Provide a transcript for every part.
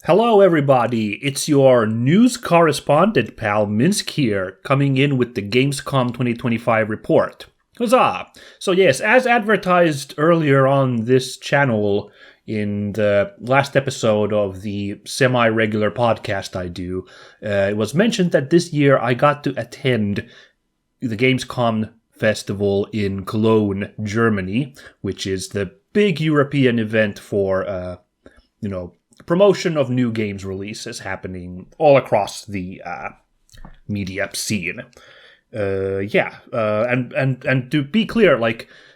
Hello, everybody. It's your news correspondent pal Minsk here, coming in with the Gamescom 2025 report. Huzzah! So yes, as advertised earlier on this channel in the last episode of the semi-regular podcast I do, it was mentioned that this year I got to attend the Gamescom festival in Cologne, Germany, which is the big European event for, promotion of new games releases happening all across the media scene. And to be clear,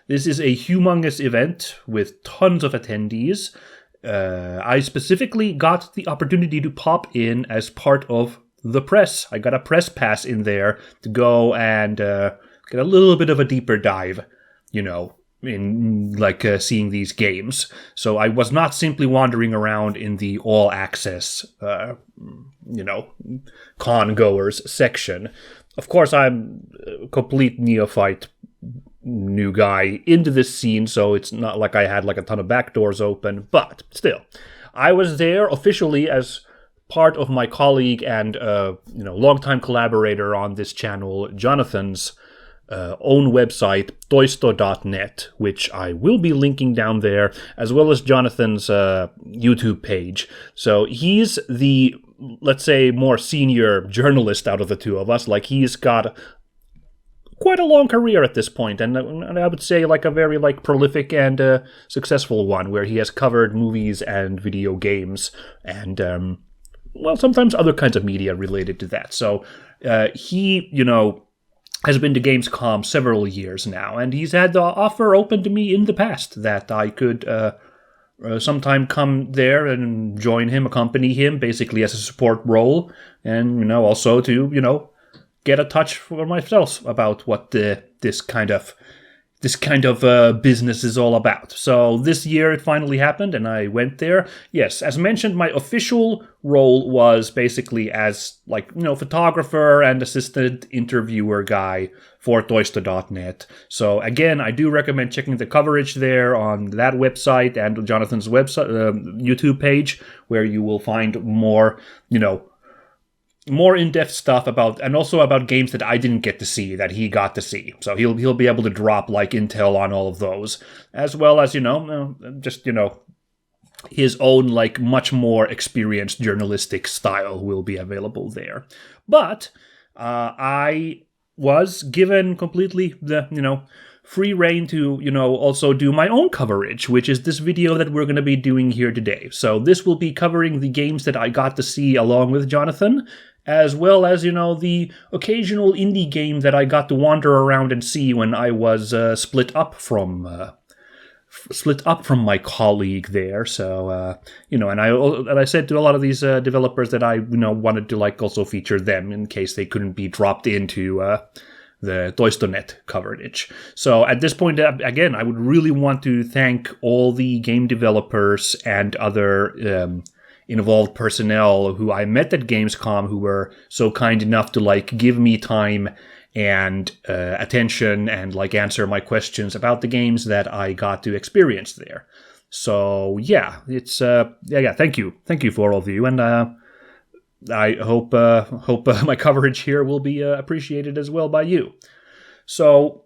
this is a humongous event with tons of attendees. I specifically got the opportunity to pop in as part of the press. I got a press pass in there to go and get a little bit of a deeper dive, in seeing these games. So I was not simply wandering around in the all access, con goers section. Of course, I'm a complete neophyte new guy into this scene, so it's not like I had a ton of back doors open, but still, I was there officially as part of my colleague and, longtime collaborator on this channel, Jonathan's own website, toisto.net, which I will be linking down there, as well as Jonathan's YouTube page. So he's the, let's say, more senior journalist out of the two of us. He's got quite a long career at this point, and I would say a very prolific and successful one, where he has covered movies and video games and sometimes other kinds of media related to that. So he has been to Gamescom several years now, and he's had the offer open to me in the past that I could sometime come there and join him, accompany him, basically as a support role, and also to get a touch for myself about what this kind of business is all about. So this year it finally happened, and I went there. Yes, as mentioned, my official role was basically as photographer and assistant interviewer guy for Toisto.net. So again, I do recommend checking the coverage there on that website and Jonathan's website, YouTube page, where you will find more, more in-depth stuff about games that I didn't get to see that he got to see. So he'll be able to drop intel on all of those, as well as his own much more experienced journalistic style will be available there. But I was given completely the free reign to also do my own coverage, which is this video that we're going to be doing here today. So this will be covering the games that I got to see along with Jonathan, as well as, the occasional indie game that I got to wander around and see when I was split up from my colleague there. So, and I said to a lot of these developers that I, wanted to also feature them in case they couldn't be dropped into the Toisto.net coverage. So at this point, again, I would really want to thank all the game developers and other involved personnel who I met at Gamescom, who were so kind enough to give me time and attention and answer my questions about the games that I got to experience there. So yeah, it's thank you for all of you, and I hope my coverage here will be appreciated as well by you. So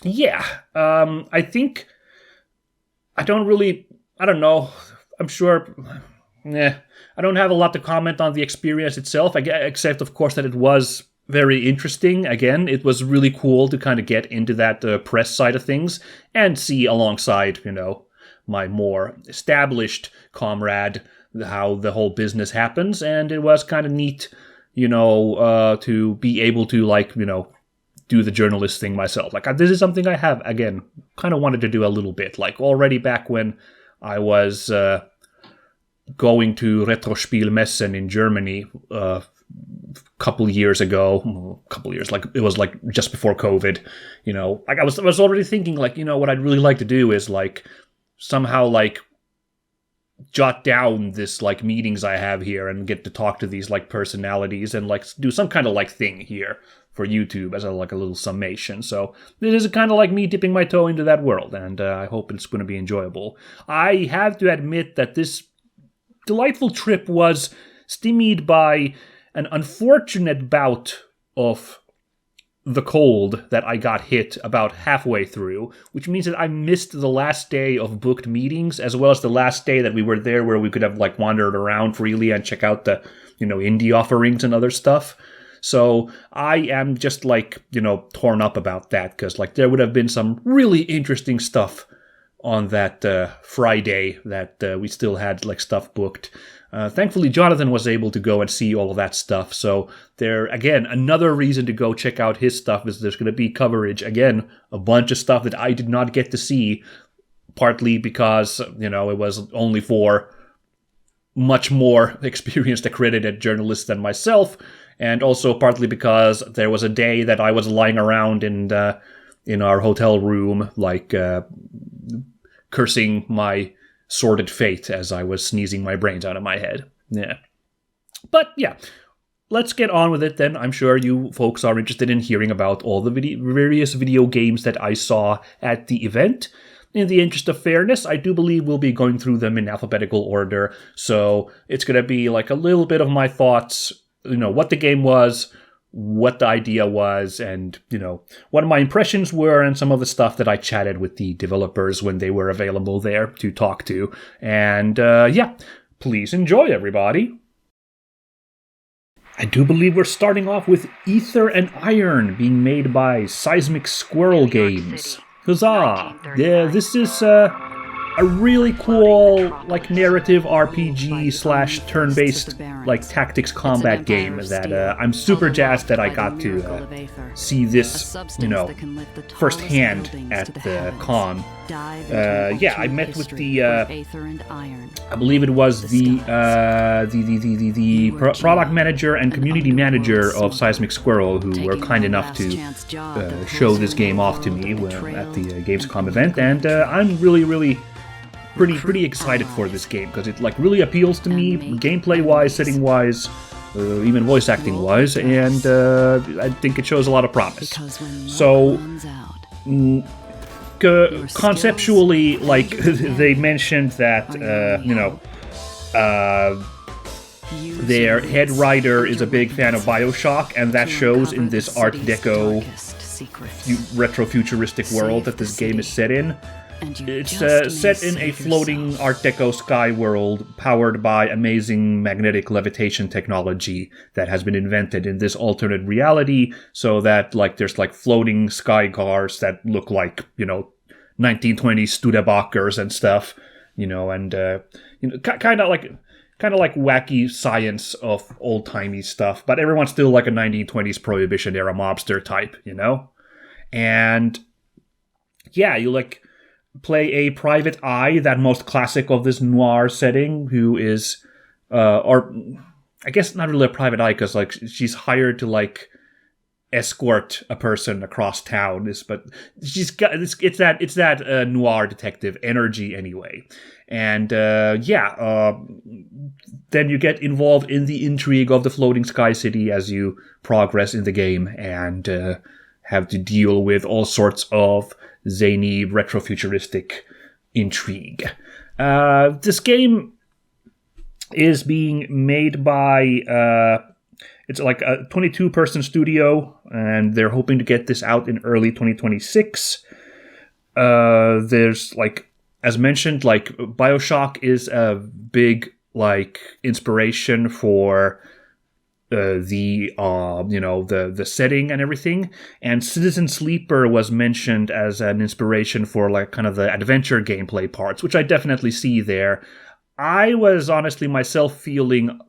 yeah, I think I don't know. I'm sure. I don't have a lot to comment on the experience itself, except, of course, that it was very interesting. Again, it was really cool to kind of get into that press side of things and see alongside, my more established comrade how the whole business happens. And it was kind of neat, to be able to, do the journalist thing myself. This is something I have, again, kind of wanted to do a little bit. Already back when I was going to Retrospielmessen in Germany a couple years ago, it was just before COVID, I was already thinking what I'd really like to do is somehow jot down this meetings I have here and get to talk to these personalities and do some kind of thing here for YouTube as a little summation. So this is kind of me dipping my toe into that world, and I hope it's going to be enjoyable. I have to admit that this delightful trip was stymied by an unfortunate bout of the cold that I got hit about halfway through, which means that I missed the last day of booked meetings, as well as the last day that we were there where we could have like wandered around freely and check out the, indie offerings and other stuff. So I am just like, torn up about that, because like there would have been some really interesting stuff on that Friday that we still had like stuff booked. Thankfully, Jonathan was able to go and see all of that stuff. So there, again, another reason to go check out his stuff is there's going to be coverage. Again, a bunch of stuff that I did not get to see, partly because, it was only for much more experienced, accredited journalists than myself, and also partly because there was a day that I was lying around in our hotel room, like cursing my sordid fate as I was sneezing my brains out of my head. Yeah. But yeah, let's get on with it then. I'm sure you folks are interested in hearing about all the various video games that I saw at the event. In the interest of fairness, I do believe we'll be going through them in alphabetical order, so it's going to be like a little bit of my thoughts, what the game was, what the idea was, and, what my impressions were, and some of the stuff that I chatted with the developers when they were available there to talk to. And, please enjoy, everybody. I do believe we're starting off with Aether and Iron being made by Seismic Squirrel Games. Huzzah! Yeah, this is a really cool, like, narrative RPG / turn-based, like, tactics combat game that I'm super jazzed that I got to see this, firsthand at the con. I met with the, I believe it was the product manager and community manager of Seismic Squirrel, who were kind enough to show this game off to me at the Gamescom event, and I'm really pretty excited for this game, because it like really appeals to me, gameplay-wise, setting-wise, even voice acting-wise, and I think it shows a lot of promise. So, conceptually, like, they mentioned that, their head writer is a big fan of BioShock, and that shows in this Art Deco retro-futuristic world that this game is set in. It's set in a floating Art Deco sky world powered by amazing magnetic levitation technology that has been invented in this alternate reality, so that like there's like floating sky cars that look like, 1920s Studebachers and stuff, and kind of like wacky science of old-timey stuff, but everyone's still like a 1920s Prohibition-era mobster type, And yeah, you like play a private eye, that most classic of this noir setting, who is, or I guess not really a private eye, because like she's hired to like escort a person across town. But she's got it's that noir detective energy anyway, and then you get involved in the intrigue of the floating sky city as you progress in the game, and have to deal with all sorts of zany, retro-futuristic intrigue. This game is being made by, it's like a 22-person studio, and they're hoping to get this out in early 2026. There's, like, as mentioned, like, BioShock is a big, like, inspiration for the setting and everything, and Citizen Sleeper was mentioned as an inspiration for like kind of the adventure gameplay parts, which I definitely see there. I was honestly myself feeling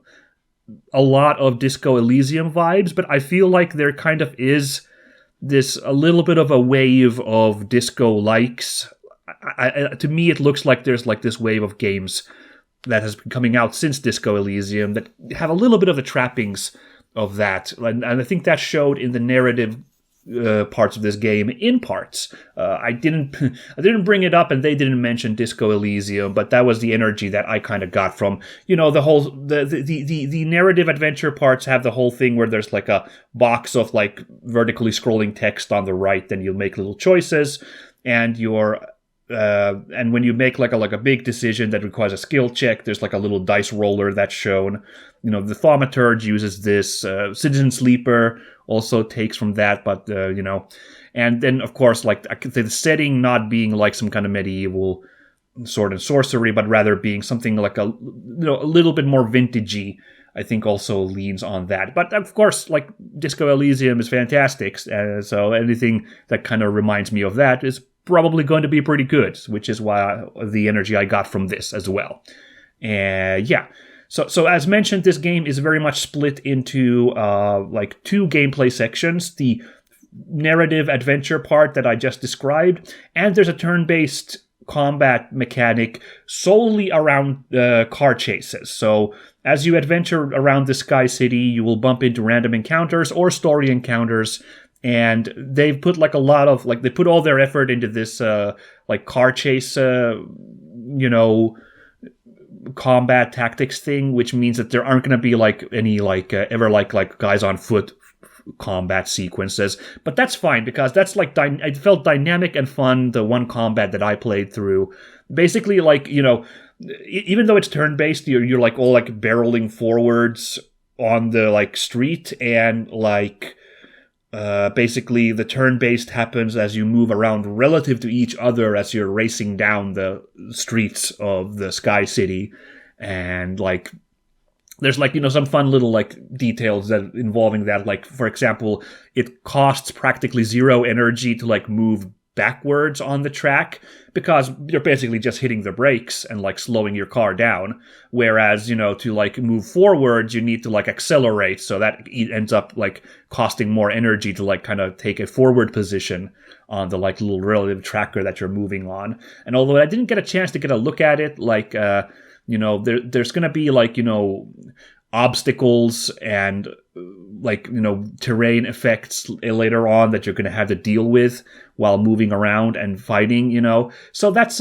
a lot of Disco Elysium vibes, but I feel like there kind of is this a little bit of a wave of disco likes. To me, it looks like there's like this wave of games that has been coming out since Disco Elysium that have a little bit of the trappings of that. And I think that showed in the narrative parts of this game in parts. I didn't bring it up, and they didn't mention Disco Elysium, but that was the energy that I kind of got from, the whole, the narrative adventure parts have the whole thing where there's like a box of like vertically scrolling text on the right, then you'll make little choices, and your and when you make like a big decision that requires a skill check, there's like a little dice roller that's shown. The Thaumaturge uses this. Citizen Sleeper also takes from that, but and then of course like the setting not being like some kind of medieval sword and sorcery, but rather being something like a little bit more vintagey, I think also leans on that. But of course, like Disco Elysium is fantastic, so anything that kind of reminds me of that is probably going to be pretty good, which is why the energy I got from this as well. Yeah. So as mentioned, this game is very much split into like two gameplay sections: the narrative adventure part that I just described, and there's a turn-based combat mechanic solely around car chases. So as you adventure around the Sky City, you will bump into random encounters or story encounters, and they've put like a lot of they put all their effort into this like car chase combat tactics thing, which means that there aren't going to be like any ever like guys on foot combat sequences, but that's fine because that's like it felt dynamic and fun. The one combat that I played through, basically like even though it's turn-based, you're like all like barreling forwards on the like street, and like basically the turn-based happens as you move around relative to each other as you're racing down the streets of the Sky City, and like there's like some fun little like details that involving that. Like for example, it costs practically zero energy to like move backwards on the track because you're basically just hitting the brakes and like slowing your car down. Whereas to like move forwards, you need to like accelerate, so that ends up like costing more energy to like kind of take a forward position on the like little relative tracker that you're moving on. And although I didn't get a chance to get a look at it, like there's going to be like, obstacles and like, terrain effects later on that you're going to have to deal with while moving around and fighting, So that's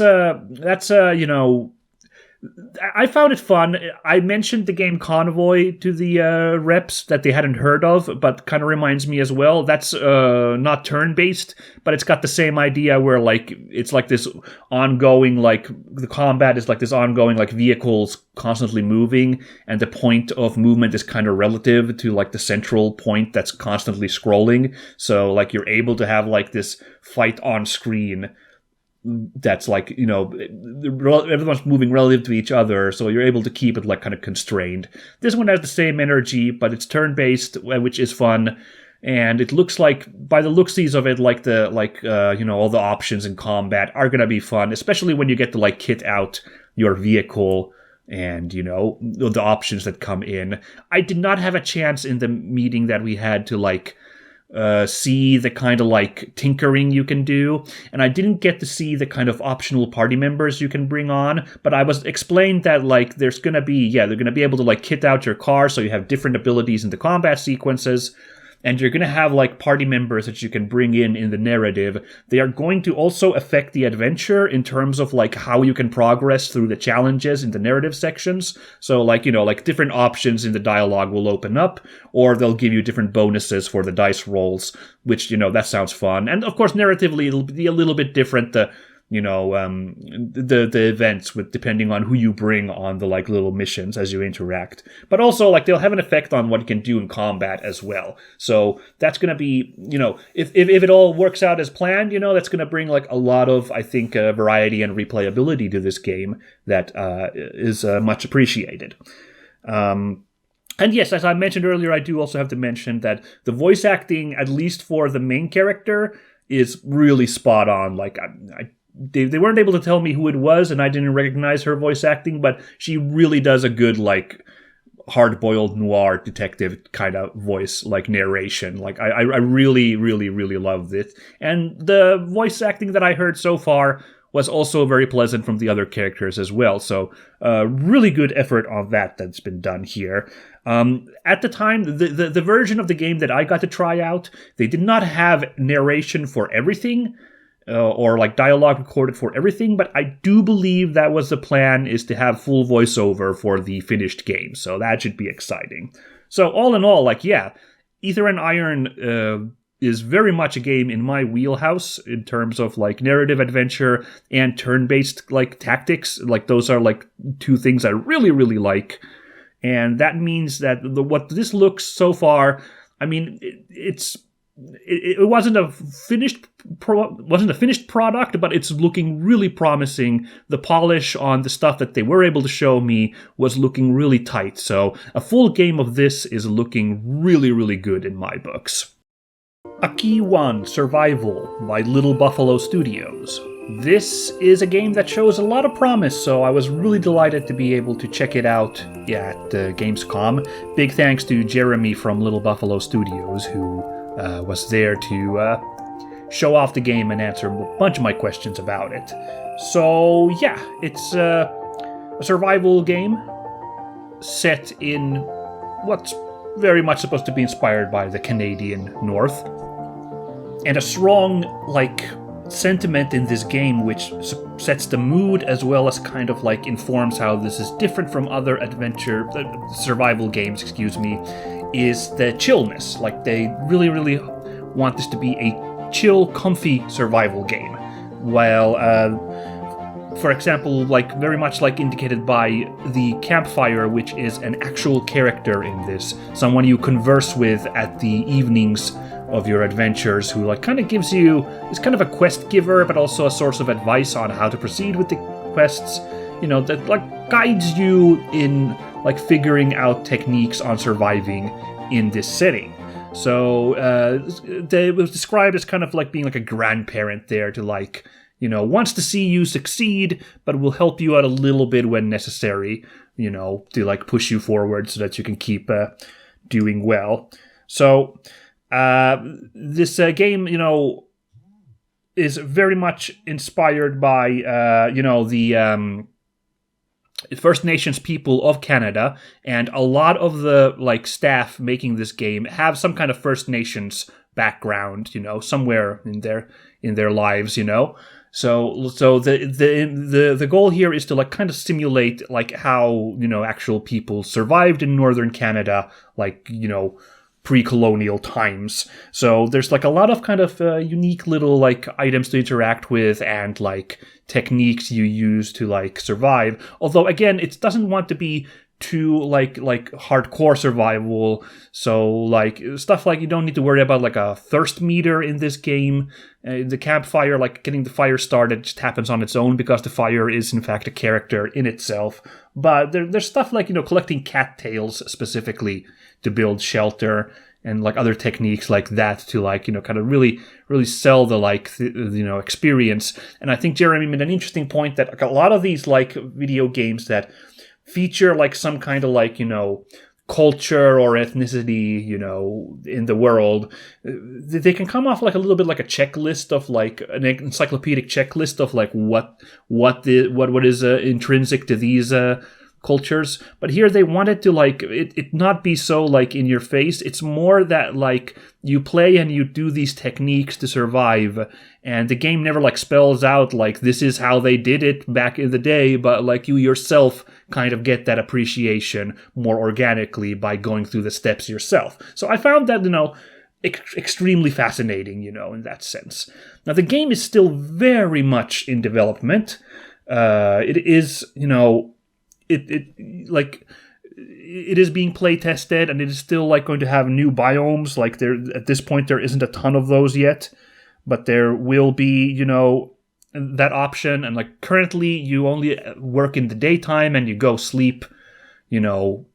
I found it fun. I mentioned the game Convoy to the reps that they hadn't heard of, but kind of reminds me as well. That's not turn-based, but it's got the same idea where like it's like this ongoing, like the combat is like this ongoing, like vehicles constantly moving, and the point of movement is kind of relative to like the central point that's constantly scrolling. So like you're able to have like this fight on screen that's like, everyone's moving relative to each other, so you're able to keep it like kind of constrained. This one has the same energy, but it's turn-based, which is fun, and it looks like, by the looksies of it, like all the options in combat are gonna be fun, especially when you get to like kit out your vehicle and the options that come in. I did not have a chance in the meeting that we had to like see the kind of like tinkering you can do, and I didn't get to see the kind of optional party members you can bring on, but I was explained that like they're gonna be able to like kit out your car so you have different abilities in the combat sequences, and you're gonna have like party members that you can bring in the narrative. They are going to also affect the adventure in terms of like how you can progress through the challenges in the narrative sections. So like like different options in the dialogue will open up, or they'll give you different bonuses for the dice rolls, which that sounds fun. And of course narratively it'll be a little bit different, the events with depending on who you bring on the like little missions as you interact. But also like they'll have an effect on what you can do in combat as well. So that's going to be, if it all works out as planned, that's going to bring like a lot of, I think, variety and replayability to this game that is much appreciated. And yes, as I mentioned earlier, I do also have to mention that the voice acting, at least for the main character, is really spot on. Like they weren't able to tell me who it was, and I didn't recognize her voice acting, but she really does a good, like, hard-boiled noir detective kind of voice, like, narration. Like, I really, really, really loved it. And the voice acting that I heard so far was also very pleasant from the other characters as well. So, really good effort on that's been done here. At the time, the version of the game that I got to try out, they did not have narration for everything, or like dialogue recorded for everything, but I do believe that was the plan, is to have full voiceover for the finished game, so that should be exciting. So all in all, like, yeah, Aether and Iron is very much a game in my wheelhouse in terms of like narrative adventure and turn-based like tactics. Like those are like two things I really, really like. And that means that what this looks so far, I mean, it wasn't a finished product, but it's looking really promising. The polish on the stuff that they were able to show me was looking really tight. So a full game of this is looking really, really good in my books. Akiiwan Survival by Little Buffalo Studios. This is a game that shows a lot of promise, so I was really delighted to be able to check it out at Gamescom. Big thanks to Jeremy from Little Buffalo Studios, who was there to show off the game and answer a bunch of my questions about it. So yeah, it's a survival game set in what's very much supposed to be inspired by the Canadian North. And a strong, like, sentiment in this game which sets the mood as well as kind of like informs how this is different from other survival games, is the chillness. Like they really, really want this to be a chill, comfy survival game. While, for example, like very much like indicated by the campfire, which is an actual character in this, someone you converse with at the evenings of your adventures, who like kind of gives you, is kind of a quest giver, but also a source of advice on how to proceed with the quests, that like guides you in like figuring out techniques on surviving in this setting. So it was described as kind of like being like a grandparent there to like, wants to see you succeed, but will help you out a little bit when necessary, to like push you forward so that you can keep doing well. So this game, is very much inspired by, the First Nations people of Canada, and a lot of the like staff making this game have some kind of First Nations background, somewhere in their lives, So the goal here is to like kind of simulate like how, actual people survived in northern Canada, like, pre-colonial times. So there's like a lot of kind of unique little like items to interact with and like techniques you use to like survive. Although again, it doesn't want to be too like hardcore survival. So like stuff like you don't need to worry about like a thirst meter in this game. The campfire, like getting the fire started, just happens on its own because the fire is in fact a character in itself. But there's stuff like, collecting cattails specifically to build shelter and like other techniques like that to like, kind of really, really sell the like, experience. And I think Jeremy made an interesting point that like, a lot of these like video games that feature like some kind of like, culture or ethnicity, in the world, they can come off like a little bit like a checklist of like an encyclopedic checklist of like what is intrinsic to these cultures. But here they wanted to like it not be so like in your face. It's more that like you play and you do these techniques to survive, and the game never like spells out like this is how they did it back in the day, but like you yourself kind of get that appreciation more organically by going through the steps yourself. So I found that, extremely fascinating, in that sense. Now the game is still very much in development. It is, it is being play tested, and it is still like going to have new biomes. Like there at this point there isn't a ton of those yet, but there will be, that option. And like currently you only work in the daytime and you go sleep,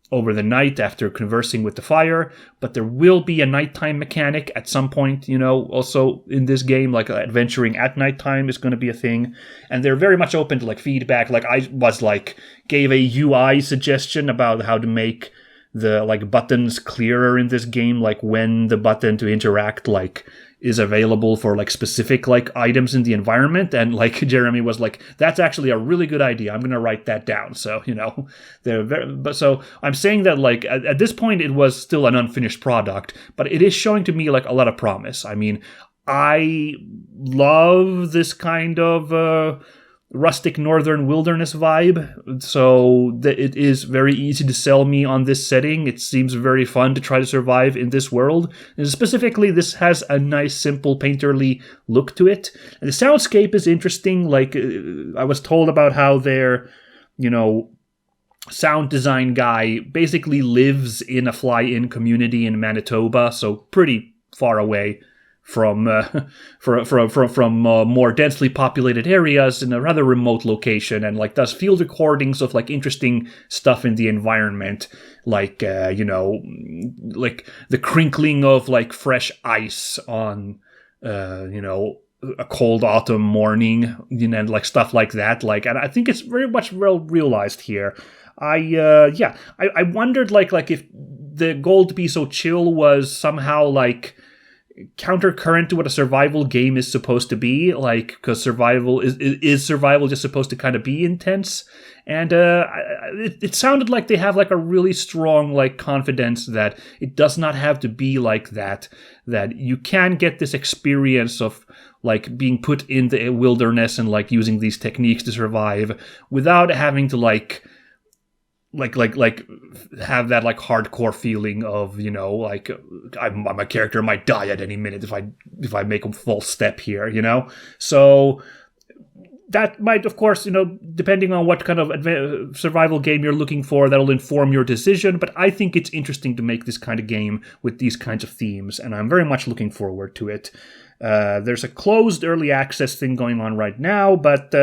over the night after conversing with the fire. But there will be a nighttime mechanic at some point, also in this game, like adventuring at nighttime is going to be a thing. And they're very much open to like feedback. Like I was like, gave a UI suggestion about how to make the like buttons clearer in this game, like when the button to interact like is available for like specific like items in the environment. And like Jeremy was like, that's actually a really good idea, I'm gonna write that down. So so I'm saying that like at this point it was still an unfinished product, but it is showing to me like a lot of promise. I mean, I love this kind of rustic northern wilderness vibe, so it is very easy to sell me on this setting. It seems very fun to try to survive in this world, and specifically this has a nice simple painterly look to it, and the soundscape is interesting. Like I was told about how their sound design guy basically lives in a fly-in community in Manitoba, so pretty far away from more densely populated areas in a rather remote location, and like does field recordings of like interesting stuff in the environment, like like the crinkling of like fresh ice on a cold autumn morning, like stuff like that. Like, and I think it's very much well realized here. I wondered like if the goal to be so chill was somehow like countercurrent to what a survival game is supposed to be, like, because survival is survival just supposed to kind of be intense, and it sounded like they have like a really strong like confidence that it does not have to be like that you can get this experience of like being put in the wilderness and like using these techniques to survive without having to like have that like hardcore feeling of like my character might die at any minute if I make a false step here, so that might, of course, depending on what kind of survival game you're looking for, that'll inform your decision. But I think it's interesting to make this kind of game with these kinds of themes, and I'm very much looking forward to it. There's a closed early access thing going on right now, but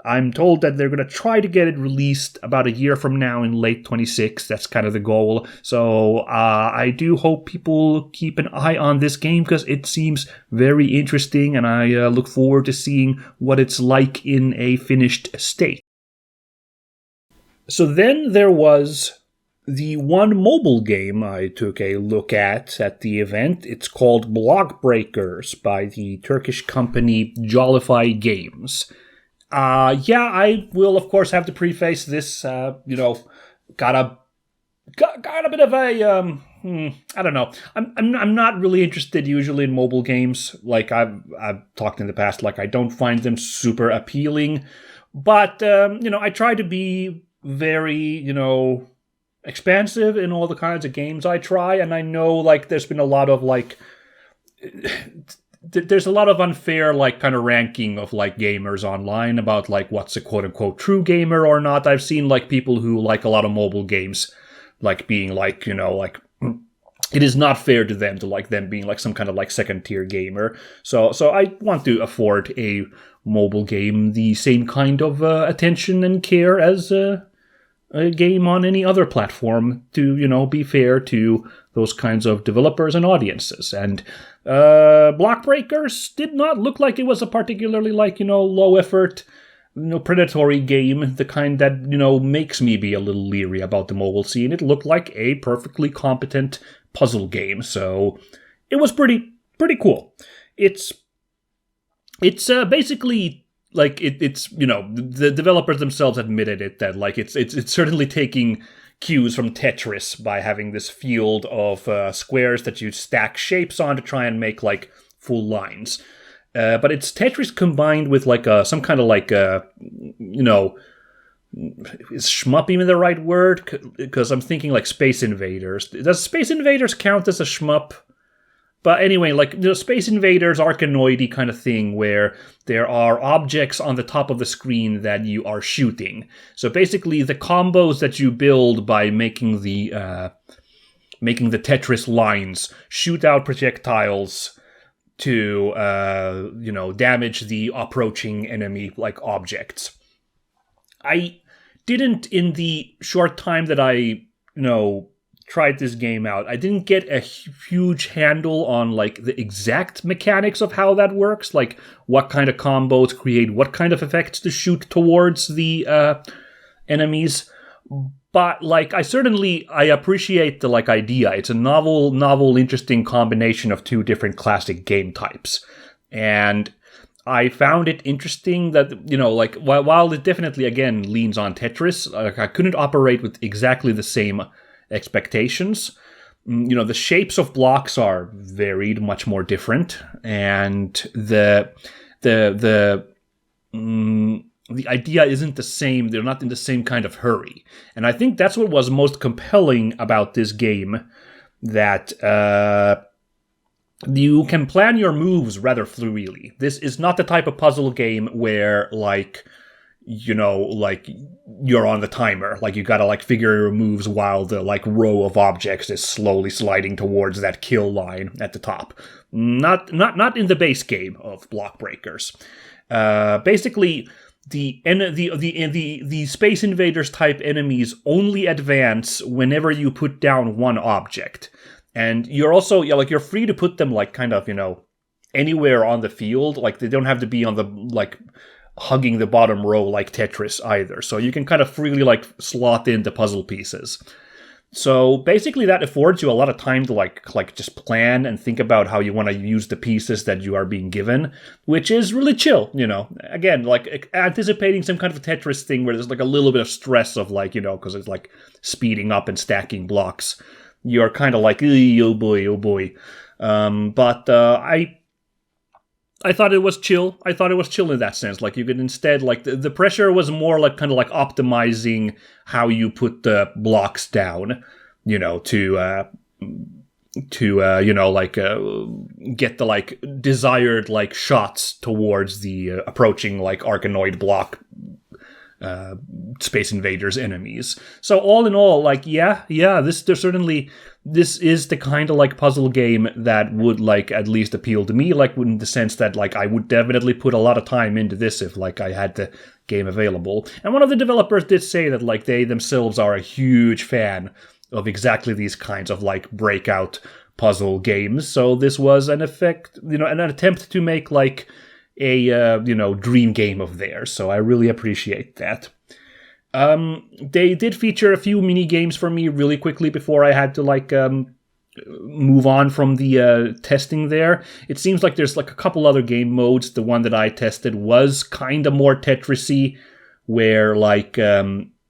I'm told that they're going to try to get it released about a year from now in late 26. That's kind of the goal. So I do hope people keep an eye on this game because it seems very interesting, and I look forward to seeing what it's like in a finished state. So then there was the one mobile game I took a look at the event. It's called Block Breakers by the Turkish company Jollify Games. I will, of course, have to preface this, got a bit of a, I don't know. I'm not really interested usually in mobile games. Like I've talked in the past, like I don't find them super appealing, but, I try to be very, expansive in all the kinds of games I try. And I know like there's been a lot of like, there's a lot of unfair like kind of ranking of like gamers online about like what's a quote unquote true gamer or not. I've seen like people who like a lot of mobile games like being like, like it is not fair to them to like them being like some kind of like second tier gamer. So I want to afford a mobile game the same kind of attention and care as a game on any other platform to, be fair to those kinds of developers and audiences. And Block Breakers did not look like it was a particularly like, low effort, predatory game, the kind that, makes me be a little leery about the mobile scene. It looked like a perfectly competent puzzle game, so it was pretty cool. It's basically like it's the developers themselves admitted it that like it's certainly taking cues from Tetris by having this field of squares that you stack shapes on to try and make like full lines. But it's Tetris combined with like some kind of like is shmup even the right word? Because I'm thinking like Space Invaders. Does Space Invaders count as a shmup? But anyway, like Space Invaders Arkanoid-y kind of thing where there are objects on the top of the screen that you are shooting. So basically the combos that you build by making the Tetris lines shoot out projectiles to damage the approaching enemy like objects. I didn't, in the short time that I tried this game out, I didn't get a huge handle on like the exact mechanics of how that works, like what kind of combos create what kind of effects to shoot towards the enemies. But like I appreciate the like idea. It's a novel, interesting combination of two different classic game types. And I found it interesting that, like while it definitely again leans on Tetris, I couldn't operate with exactly the same expectations. The shapes of blocks are varied, much more different, and the the idea isn't the same. They're not in the same kind of hurry. And I think that's what was most compelling about this game, that you can plan your moves rather freely. This is not the type of puzzle game where, like, you know, like, you're on the timer. Like, you gotta, like, figure your moves while the, like, row of objects is slowly sliding towards that kill line at the top. Not in the base game of Block Breakers. Basically, the Space Invaders type enemies only advance whenever you put down one object. And you're also, you're free to put them, like, kind of, you know, anywhere on the field. Like, they don't have to be on the, like, hugging the bottom row like Tetris either. So you can kind of freely, like, slot in the puzzle pieces. So basically that affords you a lot of time to, like just plan and think about how you want to use the pieces that you are being given, which is really chill, you know. Again, like, anticipating some kind of a Tetris thing where there's, like, a little bit of stress of, like, you know, because it's, like, speeding up and stacking blocks. You're kind of like, oh boy. But I thought it was chill. I thought it was chill in that sense. Like, you could instead, like, the pressure was more like kind of like optimizing how you put the blocks down, you know, to you know, like, get the, like, desired, like, shots towards the approaching, like, Arkanoid block Space Invaders enemies. So all in all, like, this is the kind of, like, puzzle game that would, like, at least appeal to me, like, in the sense that, like, I would definitely put a lot of time into this if, like, I had the game available. And one of the developers did say that, like, they themselves are a huge fan of exactly these kinds of, like, breakout puzzle games. So this was an attempt to make, like, a dream game of theirs. So I really appreciate that. They did feature a few mini games for me really quickly before I had to, like, move on from the testing there. It seems like there's, like, a couple other game modes. The one that I tested was kind of more Tetris-y, where, like,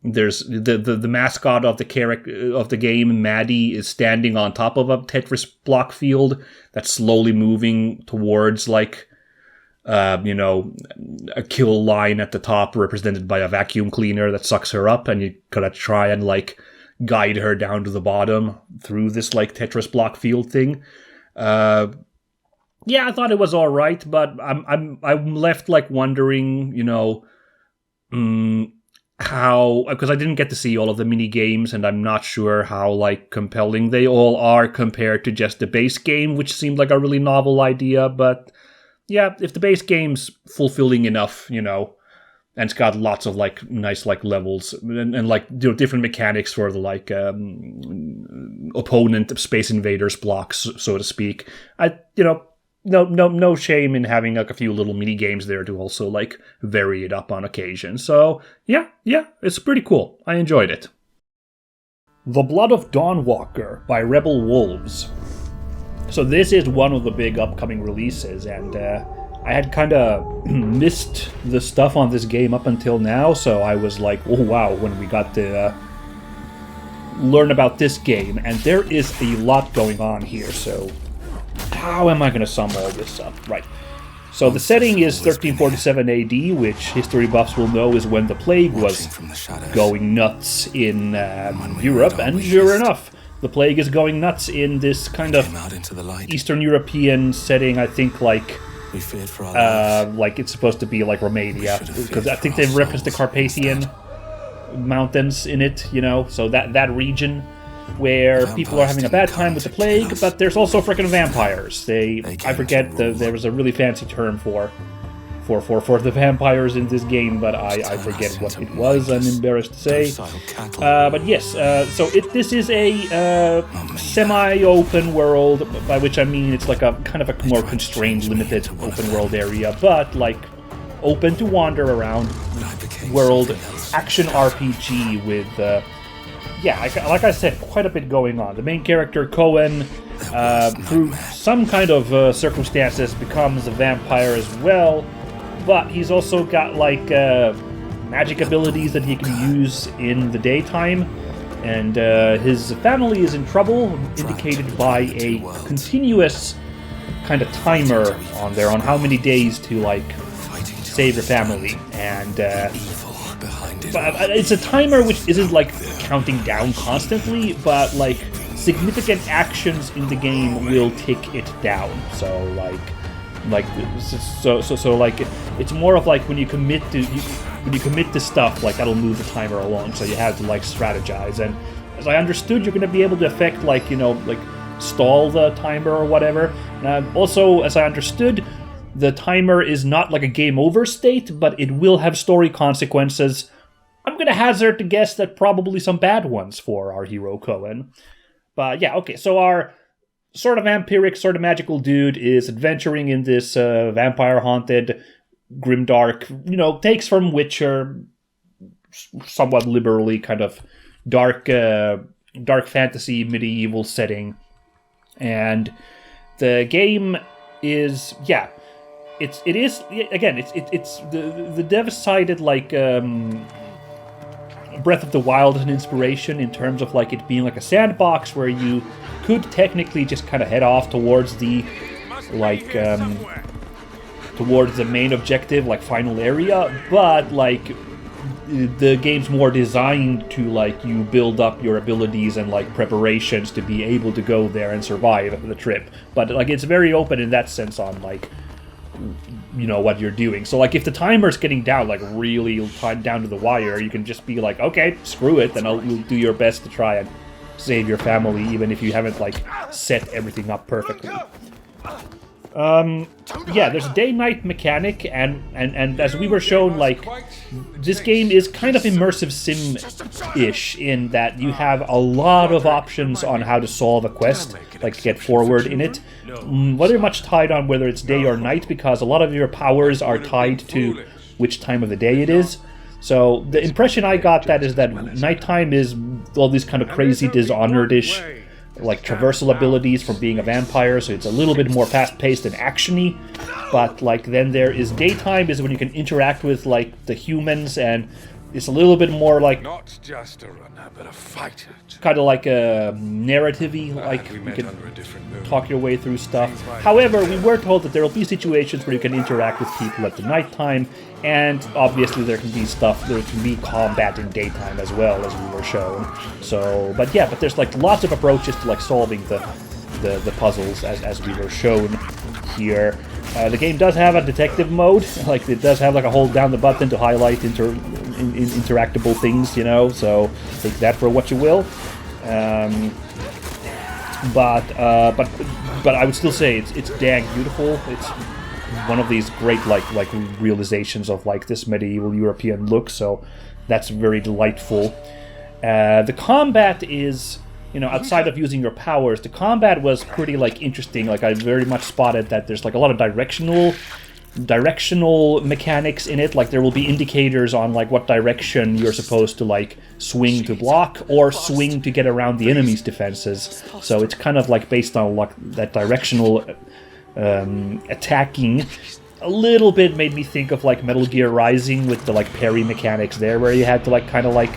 there's the mascot of the character of the game, Maddie, is standing on top of a Tetris block field that's slowly moving towards, like, a kill line at the top represented by a vacuum cleaner that sucks her up, and you gotta try and, like, guide her down to the bottom through this, like, Tetris block field thing. I thought it was all right, but I'm left, like, wondering, you know, how, because I didn't get to see all of the mini games, and I'm not sure how, like, compelling they all are compared to just the base game, which seemed like a really novel idea. But yeah, if the base game's fulfilling enough, you know, and it's got lots of, like, nice, like, levels and like, you know, different mechanics for the, like, opponent Space Invaders blocks, so to speak. No shame in having, like, a few little mini games there to also, like, vary it up on occasion. So yeah, it's pretty cool. I enjoyed it. The Blood of Dawnwalker by Rebel Wolves. So this is one of the big upcoming releases, and I had kind of missed the stuff on this game up until now, so I was like, oh wow, when we got to learn about this game. And there is a lot going on here, so how am I going to sum all this up? Right. So the setting is 1347 AD, which history buffs will know is when the plague was going nuts in Europe, and sure enough, the plague is going nuts in this kind of Eastern European setting. I think, like it's supposed to be like Romania, because I think they've referenced the Carpathian Mountains in it, you know, so that region where people are having a bad time with the plague, but there's also frickin' vampires. I forget, there was a really fancy term for the vampires in this game, but I forget what it was, I'm embarrassed to say. But yes, so this is a semi-open world, by which I mean it's like a kind of a more constrained, limited open world area, but like open to wander around world action RPG with, like I said, quite a bit going on. The main character, Cohen, through some kind of circumstances, becomes a vampire as well, but he's also got, like, magic abilities that he can use in the daytime, and his family is in trouble, indicated by a continuous kind of timer on there on how many days to, like, save your family, and but it's a timer which isn't like counting down constantly, but like significant actions in the game will tick it down. So like it's more of like when you commit to stuff, like that'll move the timer along. So you have to like strategize, and as I understood, you're going to be able to affect like stall the timer or whatever. Also, as I understood, the timer is not like a game over state, but it will have story consequences. I'm going to hazard to guess that probably some bad ones for our hero Cohen. But yeah, okay, so our sort of vampiric, sort of magical dude is adventuring in this vampire-haunted, grimdark, takes from Witcher, somewhat liberally, kind of dark fantasy, medieval setting. And the game is, it's the dev cited like Breath of the Wild as an inspiration in terms of like it being like a sandbox where you could technically just kind of head off towards the towards the main objective, like final area, but like the game's more designed to like you build up your abilities and like preparations to be able to go there and survive the trip. But like it's very open in that sense on like what you're doing. So like if the timer's getting down like really down to the wire, you can just be like, okay, screw it, then you'll do your best to try and save your family, even if you haven't like set everything up perfectly. There's a day-night mechanic, and as we were shown, like this game is kind of immersive sim-ish in that you have a lot of options on how to solve a quest, like to get forward in it. Whether much tied on whether it's day or night, because a lot of your powers are tied to which time of the day it is. So the impression I got is that nighttime is all these kind of crazy Dishonored-ish like traversal abilities from being a vampire, so it's a little bit more fast-paced and actiony. But like then there is daytime, is when you can interact with like the humans, and it's a little bit more like not just a runner, but a fighter. Kind of like a narrative-y, like you can talk your way through stuff. However, we were told that there will be situations where you can interact with people at the nighttime, and obviously there can be combat in daytime as well, as we were shown. So, but there's like lots of approaches to like solving the puzzles as we were shown here. The game does have a detective mode, like it does have like a hold down the button to highlight interactable things, so take that for what you will. But I would still say it's dang beautiful. It's one of these great like realizations of like this medieval European look, so that's very delightful. The combat is, outside of using your powers, the combat was pretty like interesting. Like I very much spotted that there's like a lot of directional mechanics in it. Like there will be indicators on like what direction you're supposed to like swing to block or swing to get around the enemy's defenses. So it's kind of like based on like that directional attacking. A little bit made me think of like Metal Gear Rising with the like parry mechanics there, where you had to like kind of like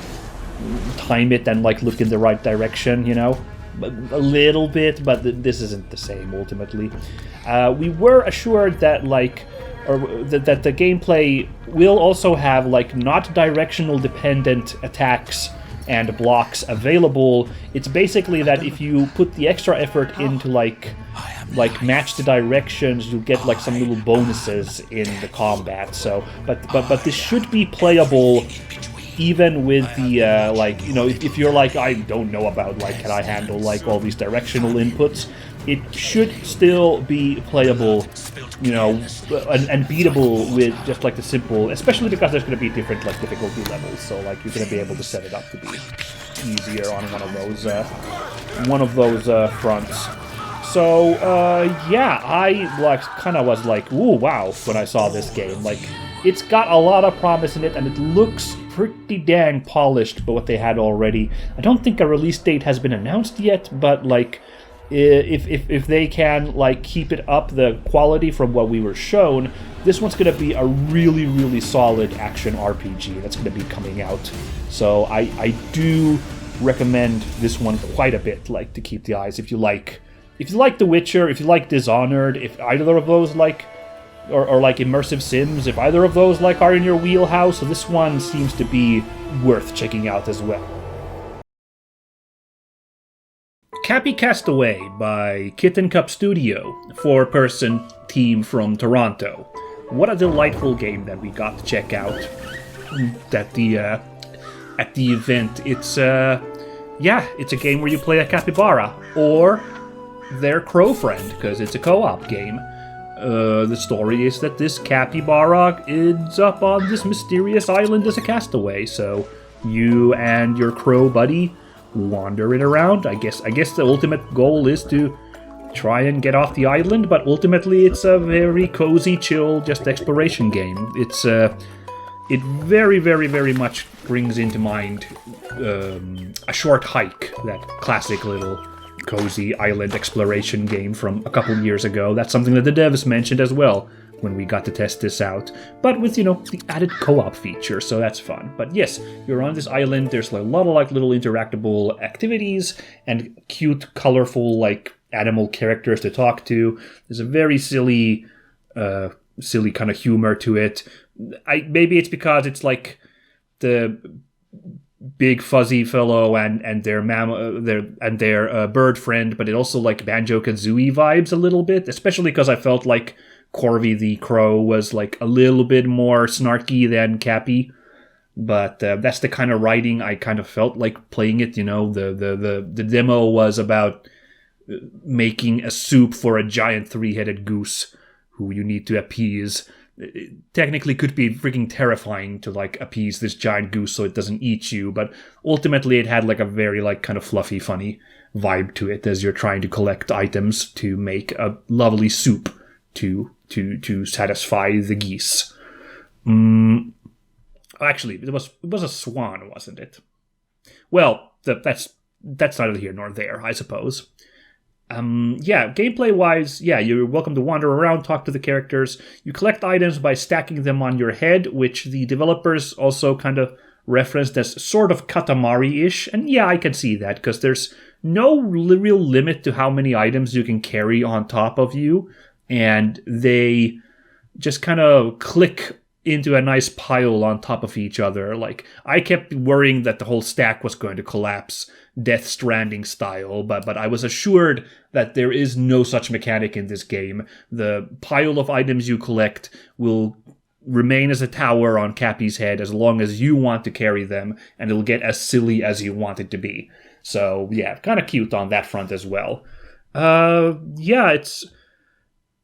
time it and like look in the right direction, a little bit, but this isn't the same ultimately. We were assured that that the gameplay will also have like not directional dependent attacks and blocks available. It's basically that if you put the extra effort into like match the directions, you'll get like some little bonuses in the combat. So but this should be playable even with the if you're like, I don't know about like can I handle like all these directional inputs, it should still be playable, and beatable with just like the simple, especially because there's going to be different like difficulty levels, so like you're going to be able to set it up to be easier on one of those fronts. So I like kind of was like, ooh, wow, when I saw this game. Like it's got a lot of promise in it, and it looks pretty dang polished by what they had already. I don't think a release date has been announced yet, but like if they can like keep it up the quality from what we were shown, this one's going to be a really, really solid action RPG that's going to be coming out. So I do recommend this one quite a bit, like to keep the eyes. If you like The Witcher, if you like Dishonored, if either of those like or like immersive sims, if either of those like are in your wheelhouse, this one seems to be worth checking out as well. Capy Castaway by Kitten Cup Studio, 4-person team from Toronto. What a delightful game that we got to check out at the event. It's it's a game where you play a capybara or their crow friend, because it's a co-op game. The story is that this capybara ends up on this mysterious island as a castaway, so you and your crow buddy wandering around. I guess the ultimate goal is to try and get off the island, but ultimately it's a very cozy, chill, just exploration game. It very, very, very much brings into mind a short hike, that classic little cozy island exploration game from a couple years ago. That's something that the devs mentioned as well when we got to test this out, but with, the added co-op feature, so that's fun. But yes, you're on this island, there's a lot of little interactable activities and cute, colorful, animal characters to talk to. There's a very silly kind of humor to it. Maybe it's because it's the big fuzzy fellow and their bird friend, but it also Banjo-Kazooie vibes a little bit, especially because I felt like Corvi the crow was a little bit more snarky than Capy. But that's the kind of writing I kind of felt like playing it. The demo was about making a soup for a giant 3-headed goose who you need to appease. It technically could be freaking terrifying to appease this giant goose so it doesn't eat you, but ultimately it had a very kind of fluffy, funny vibe to it as you're trying to collect items to make a lovely soup to satisfy the geese. Actually, it was a swan, wasn't it? Well, that's neither here nor there, I suppose. Gameplay-wise, you're welcome to wander around, talk to the characters. You collect items by stacking them on your head, which the developers also kind of referenced as sort of Katamari-ish. And yeah, I can see that, because there's no real limit to how many items you can carry on top of you, and they just kind of click into a nice pile on top of each other. I kept worrying that the whole stack was going to collapse, Death Stranding style, but I was assured that there is no such mechanic in this game. The pile of items you collect will remain as a tower on Capy's head as long as you want to carry them, and it'll get as silly as you want it to be. So yeah, kind of cute on that front as well. It's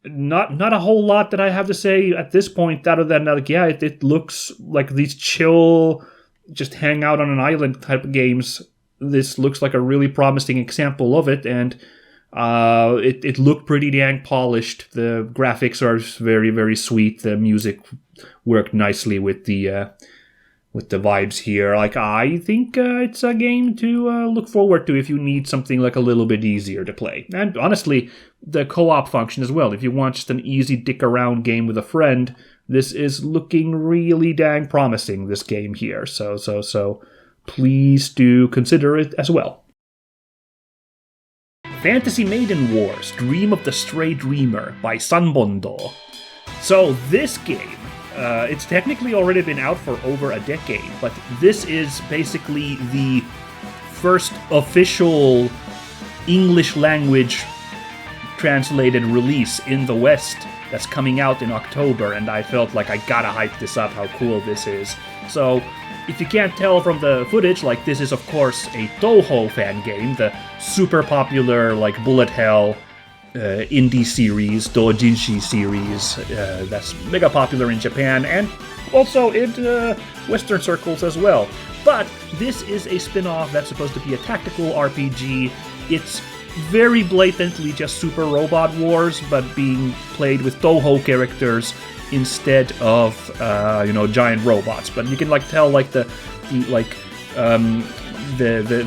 not a whole lot that I have to say at this point, other than it looks like these chill, just hang out on an island type of games. This looks like a really promising example of it, and it looked pretty dang polished. The graphics are very, very sweet. The music worked nicely with the vibes here. I think it's a game to look forward to if you need something a little bit easier to play. And honestly, the co-op function as well. If you want just an easy dick around game with a friend, this is looking really dang promising, this game here. So please do consider it as well. Fantasy Maiden Wars, Dream of the Stray Dreamer by さんぼん堂. So this game, it's technically already been out for over a decade, but this is basically the first official English language translated release in the West that's coming out in October, and I felt like I gotta hype this up, how cool this is. So, if you can't tell from the footage, this is of course a Touhou fan game, the super popular bullet hell indie series, doujinshi series, that's mega popular in Japan and also in Western circles as well. But this is a spin-off that's supposed to be a tactical RPG. It's very blatantly just Super Robot Wars, but being played with Touhou characters instead of giant robots. But you can tell the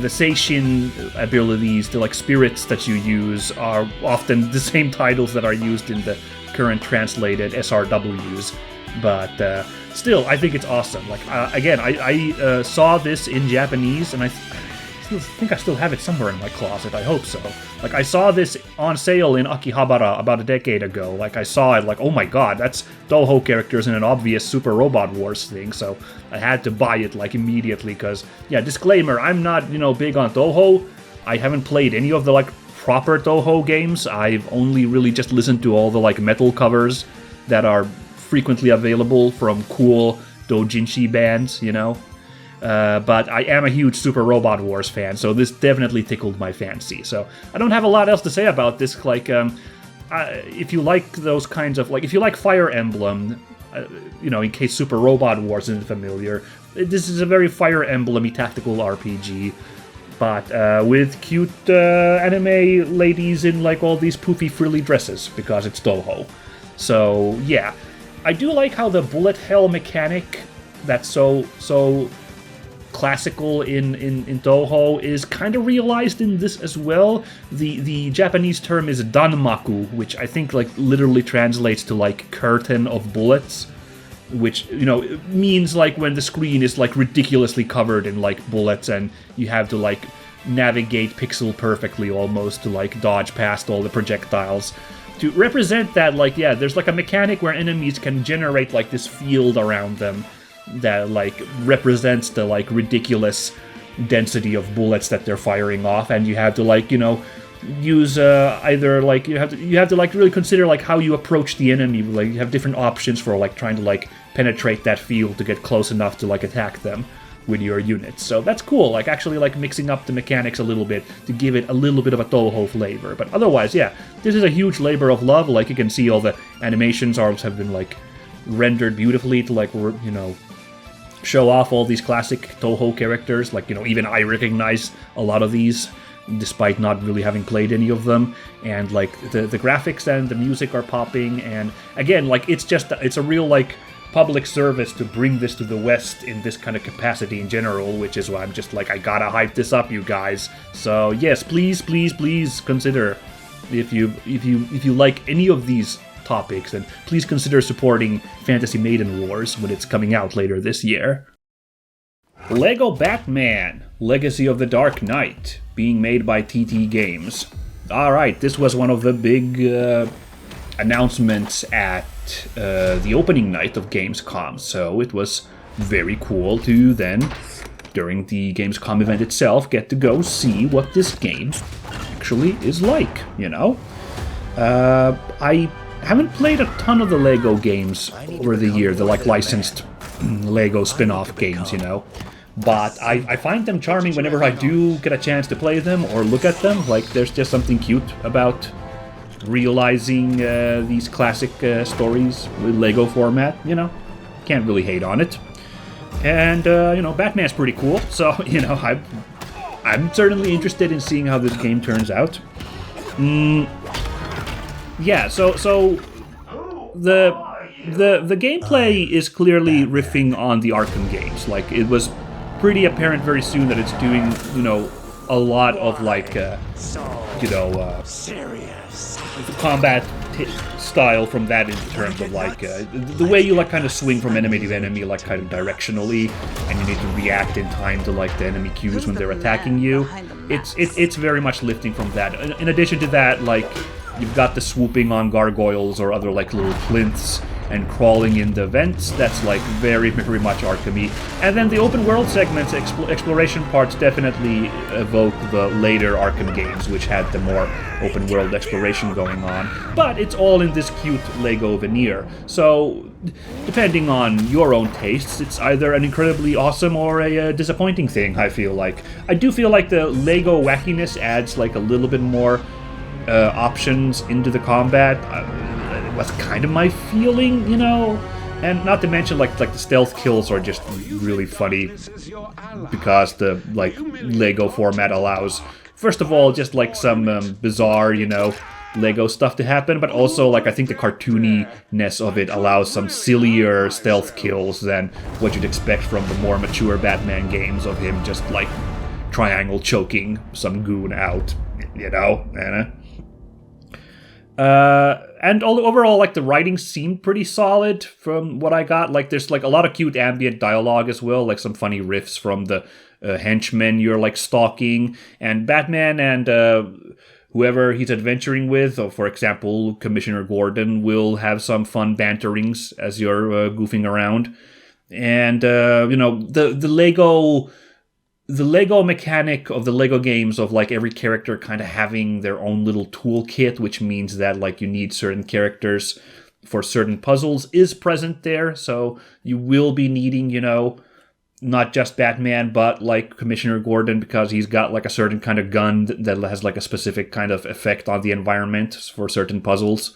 Seishin abilities, the spirits that you use, are often the same titles that are used in the current translated SRWs. But still, I think it's awesome. I saw this in Japanese, and think I still have it somewhere in my closet. I hope so. Like, I saw this on sale in Akihabara about a decade ago. Like, I saw it, like, oh my god, that's Touhou characters in an obvious Super Robot Wars thing, so I had to buy it, like, immediately, because, yeah, disclaimer, I'm not, big on Touhou. I haven't played any of the, like, proper Touhou games. I've only really just listened to all the, like, metal covers that are frequently available from cool doujinshi bands, But I am a huge Super Robot Wars fan, so this definitely tickled my fancy. So I don't have a lot else to say about this. Like, if you like those kinds of, like, if you like Fire Emblem, in case Super Robot Wars isn't familiar, this is a very Fire Emblem-y tactical RPG, but with cute anime ladies in, like, all these poofy frilly dresses, because it's Touhou. So, yeah. I do like how the bullet hell mechanic that's so classical in Touhou is kind of realized in this as well. The Japanese term is danmaku, which I think like literally translates to like curtain of bullets, which means like when the screen is like ridiculously covered in like bullets and you have to like navigate pixel perfectly almost to like dodge past all the projectiles. To represent that, like, yeah, there's like a mechanic where enemies can generate like this field around them that like represents the like ridiculous density of bullets that they're firing off, and you have to like use either like you have to like really consider like how you approach the enemy. Like you have different options for like trying to like penetrate that field to get close enough to like attack them with your units. So that's cool, like actually like mixing up the mechanics a little bit to give it a little bit of a Touhou flavor. But otherwise, yeah, this is a huge labor of love. Like you can see all the animations have been like rendered beautifully to like show off all these classic Touhou characters. Like, even I recognize a lot of these, despite not really having played any of them. And, like, the graphics and the music are popping. And, again, like, it's a real, like, public service to bring this to the West in this kind of capacity in general, which is why I'm just like, I gotta hype this up, you guys. So, yes, please consider, if you like any of these topics, and please consider supporting Fantasy Maiden Wars when it's coming out later this year. Lego Batman, Legacy of the Dark Knight, being made by TT Games. Alright, this was one of the big announcements at the opening night of Gamescom, so it was very cool to then, during the Gamescom event itself, get to go see what this game actually is like, I haven't played a ton of the Lego games over the year, the like licensed Lego spin-off games, But I find them charming whenever I do get a chance to play them or look at them. Like, there's just something cute about realizing these classic stories with Lego format, Can't really hate on it. And, Batman's pretty cool, so, I'm certainly interested in seeing how this game turns out. Yeah, so the gameplay is clearly riffing on the Arkham games. Like, it was pretty apparent very soon that it's doing, a lot of like, combat style from that in terms of like the way you like kind of swing from enemy to enemy, like kind of directionally, and you need to react in time to like the enemy cues when they're attacking you. It's very much lifting from that. In addition to that, like, you've got the swooping on gargoyles or other like little plinths and crawling in the vents. That's like very, very much Arkham-y. And then the open world segments, exploration parts definitely evoke the later Arkham games, which had the more open world exploration going on. But it's all in this cute Lego veneer. So, depending on your own tastes, it's either an incredibly awesome or a disappointing thing, I feel like. I do feel like the Lego wackiness adds like a little bit more options into the combat. Was kind of my feeling, and not to mention like the stealth kills are just really funny because the like Lego format allows, first of all, just like some bizarre, Lego stuff to happen, but also like I think the cartooniness of it allows some sillier stealth kills than what you'd expect from the more mature Batman games of him just like triangle choking some goon out, and overall, like, the writing seemed pretty solid from what I got. Like, there's, like, a lot of cute ambient dialogue as well, like some funny riffs from the henchmen you're like stalking, and Batman and whoever he's adventuring with, or for example, Commissioner Gordon, will have some fun banterings as you're goofing around. And, the Lego mechanic of the Lego games of, like, every character kind of having their own little toolkit, which means that, like, you need certain characters for certain puzzles, is present there. So you will be needing, not just Batman, but like Commissioner Gordon, because he's got like a certain kind of gun that has like a specific kind of effect on the environment for certain puzzles,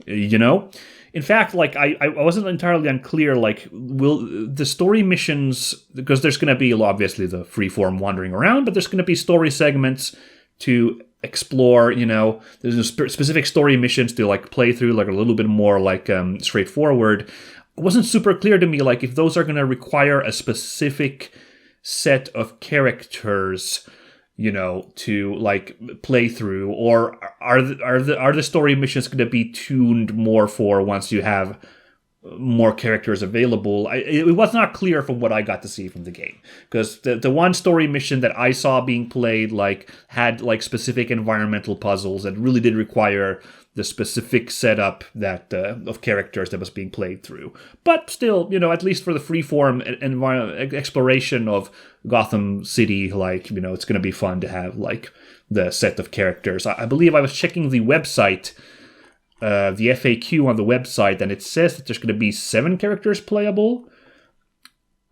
In fact, like I wasn't entirely unclear, like will the story missions, because there's going to be obviously the freeform wandering around, but there's going to be story segments to explore, there's specific story missions to like play through, like a little bit more like straightforward. It wasn't super clear to me, like, if those are going to require a specific set of characters, to like play through, or are the story missions going to be tuned more for once you have more characters available? It was not clear from what I got to see from the game, because the one story mission that I saw being played like had like specific environmental puzzles that really did require the specific setup that of characters that was being played through. But still, at least for the freeform exploration of Gotham City, like, it's going to be fun to have like the set of characters. I believe I was checking the website, the FAQ on the website, and it says that there's going to be 7 characters playable.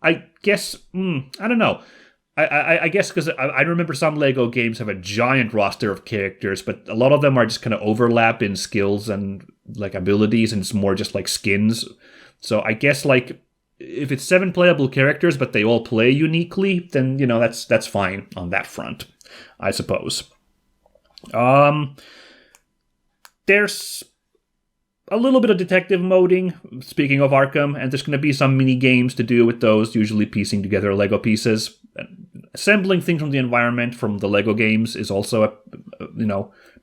I guess, I don't know. I guess because I remember some Lego games have a giant roster of characters, but a lot of them are just kind of overlap in skills and like abilities, and it's more just like skins. So I guess like if it's 7 playable characters, but they all play uniquely, then that's fine on that front, I suppose. There's a little bit of detective moding, speaking of Arkham, and there's going to be some mini games to do with those, usually piecing together Lego pieces. Assembling things from the environment from the Lego games is also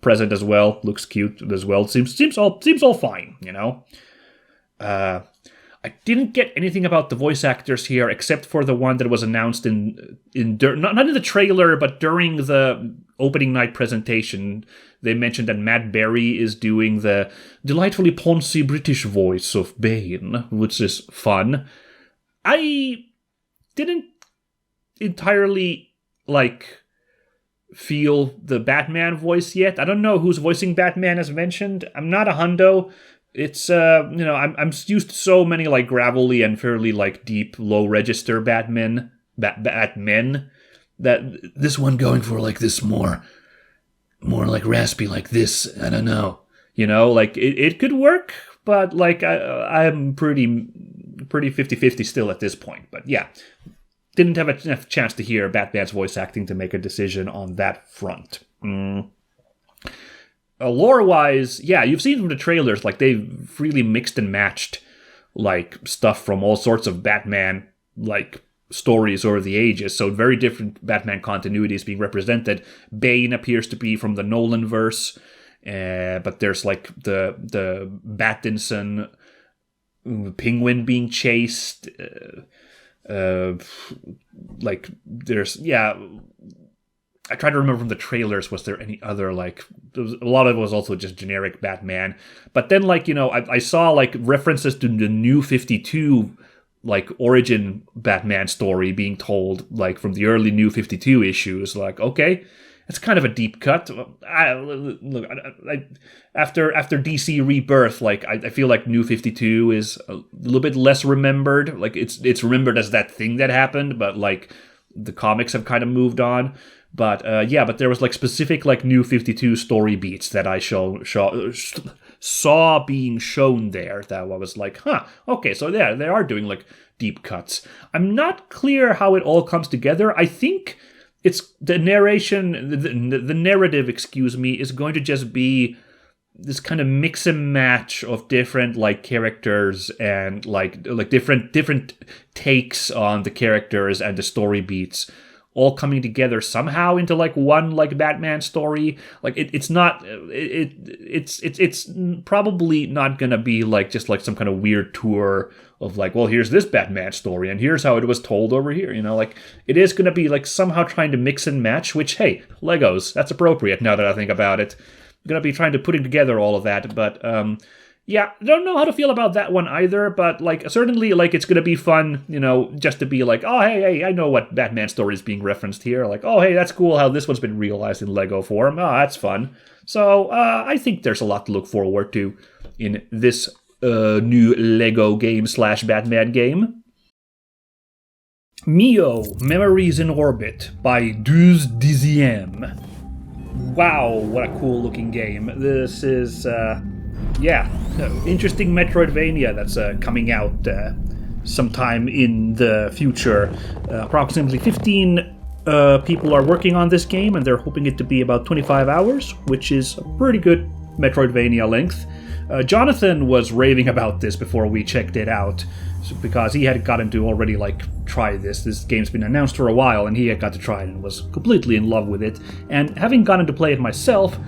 present as well. Looks cute as well. Seems all fine. I didn't get anything about the voice actors here, except for the one that was announced not in the trailer, but during the opening night presentation. They mentioned that Matt Berry is doing the delightfully poncy British voice of Bane, which is fun. I didn't entirely like feel the Batman voice yet. I don't know who's voicing Batman as mentioned. I'm not a hundo. It's I'm used to so many like gravelly and fairly like deep low register Batmen that this one going for like this more like raspy like this. I don't know. Like it could work, but like I'm pretty 50-50 still at this point. But yeah, didn't have enough chance to hear Batman's voice acting to make a decision on that front. Lore-wise, yeah, you've seen from the trailers, like, they've really mixed and matched, like, stuff from all sorts of Batman, like, stories over the ages, so very different Batman continuities being represented. Bane appears to be from the Nolan-verse, but there's, like, the Battinson Penguin being chased, like, there's, yeah... I try to remember from the trailers, was there any other, like, a lot of it was also just generic Batman. But then, like, I saw, like, references to the New 52, like, origin Batman story being told, like, from the early New 52 issues. Like, okay, it's kind of a deep cut. After DC Rebirth, like, I feel like New 52 is a little bit less remembered. Like, it's remembered as that thing that happened, but, like, the comics have kind of moved on. But but there was like specific like New 52 story beats that I saw being shown there that I was like, okay, so yeah, they are doing like deep cuts. I'm not clear how it all comes together. I think it's the narration, the narrative, is going to just be this kind of mix and match of different like characters and like different takes on the characters and the story beats all coming together somehow into like one like Batman story. Like it's not it's probably not gonna be like just like some kind of weird tour of like, well, here's this Batman story and here's how it was told over here, you know, like it is gonna be like somehow trying to mix and match, which, hey, Legos, that's appropriate now that I think about it. I'm gonna be trying to putting together all of that, but yeah, I don't know how to feel about that one either, but like certainly like it's gonna be fun, you know, just to be like, oh hey, I know what Batman story is being referenced here. Like, oh hey, that's cool how this one's been realized in Lego form. Oh, that's fun. So I think there's a lot to look forward to in this new Lego game / Batman game. Mio, Memories in Orbit by Douze Dixièmes. Wow, what a cool looking game. This is interesting Metroidvania that's coming out sometime in the future. Approximately 15 people are working on this game, and they're hoping it to be about 25 hours, which is a pretty good Metroidvania length. Jonathan was raving about this before we checked it out, because he had gotten to already like try this. This game's been announced for a while, and he had got to try it and was completely in love with it. And having gotten to play it myself,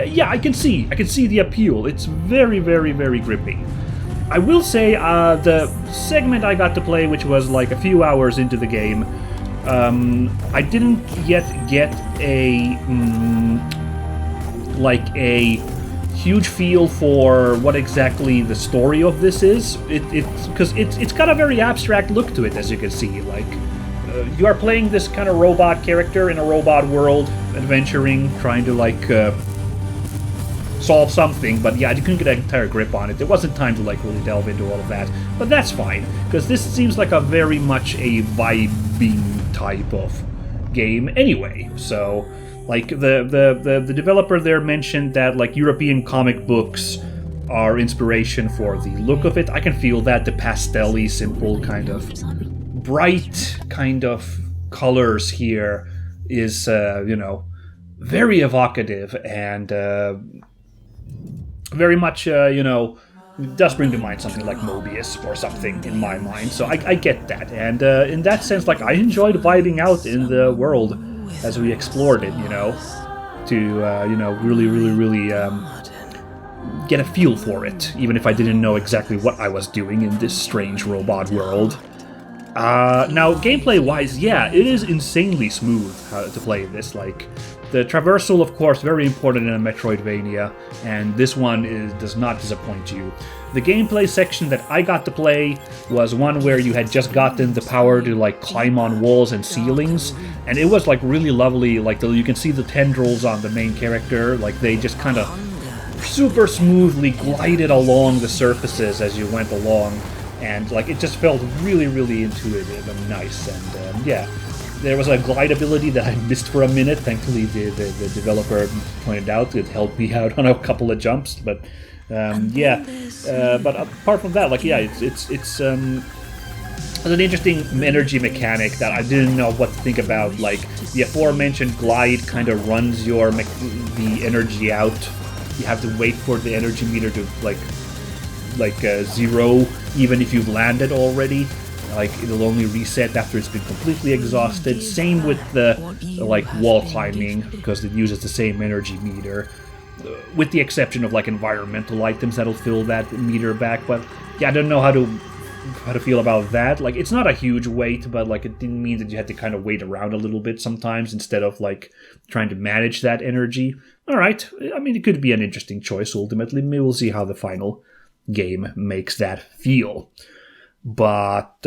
yeah, I can see the appeal. It's very, very, very gripping. I will say the segment I got to play, which was like a few hours into the game, I didn't yet get a huge feel for what exactly the story of this is. Because it's got a very abstract look to it, as you can see. Like you are playing this kind of robot character in a robot world, adventuring, trying to like solve something, but yeah, I couldn't get an entire grip on it. There wasn't time to like really delve into all of that, but that's fine, because this seems like a very much a vibing type of game anyway. So like the developer there mentioned that like European comic books are inspiration for the look of it. I can feel that, the pastel-y, simple kind of bright kind of colors here is very evocative and very much, does bring to mind something like Mobius or something in my mind. So I get that. And in that sense, like, I enjoyed vibing out in the world as we explored it, to, really, really, really get a feel for it, even if I didn't know exactly what I was doing in this strange robot world. Now, gameplay-wise, yeah, it is insanely smooth to play this. Like, the traversal, of course, very important in a Metroidvania, and this one does not disappoint you. The gameplay section that I got to play was one where you had just gotten the power to like climb on walls and ceilings, and it was like really lovely. Like you can see the tendrils on the main character, like they just kind of super smoothly glided along the surfaces as you went along, and like it just felt really, really intuitive and nice. And yeah. There was a glide ability that I missed for a minute. Thankfully, the developer pointed out it helped me out on a couple of jumps. But yeah, but apart from that, like yeah, it's an interesting energy mechanic that I didn't know what to think about. Like the aforementioned glide kind of runs the energy out. You have to wait for the energy meter to like zero, even if you've landed already. Like, it'll only reset after it's been completely exhausted. Same with the like, wall climbing, because it uses the same energy meter. With the exception of, like, environmental items that'll fill that meter back. But, yeah, I don't know how to feel about that. Like, it's not a huge wait, but, like, it didn't mean that you had to kind of wait around a little bit sometimes instead of, like, trying to manage that energy. Alright, I mean, it could be an interesting choice, ultimately. Maybe we'll see how the final game makes that feel. But,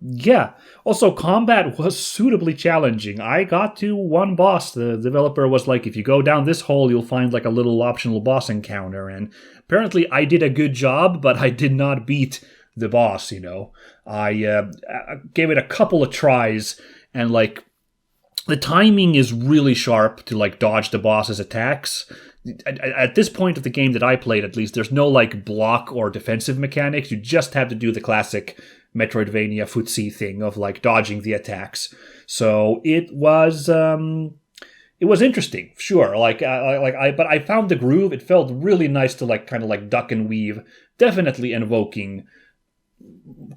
yeah. Also, combat was suitably challenging. I got to one boss. The developer was like, if you go down this hole, you'll find, like, a little optional boss encounter. And apparently I did a good job, but I did not beat the boss, I gave it a couple of tries, and, like, the timing is really sharp to, like, dodge the boss's attacks. At this point of the game that I played, at least, there's no like block or defensive mechanics. You just have to do the classic Metroidvania footsie thing of like dodging the attacks. So it was interesting, sure. But I found the groove. It felt really nice to like kind of like duck and weave, definitely invoking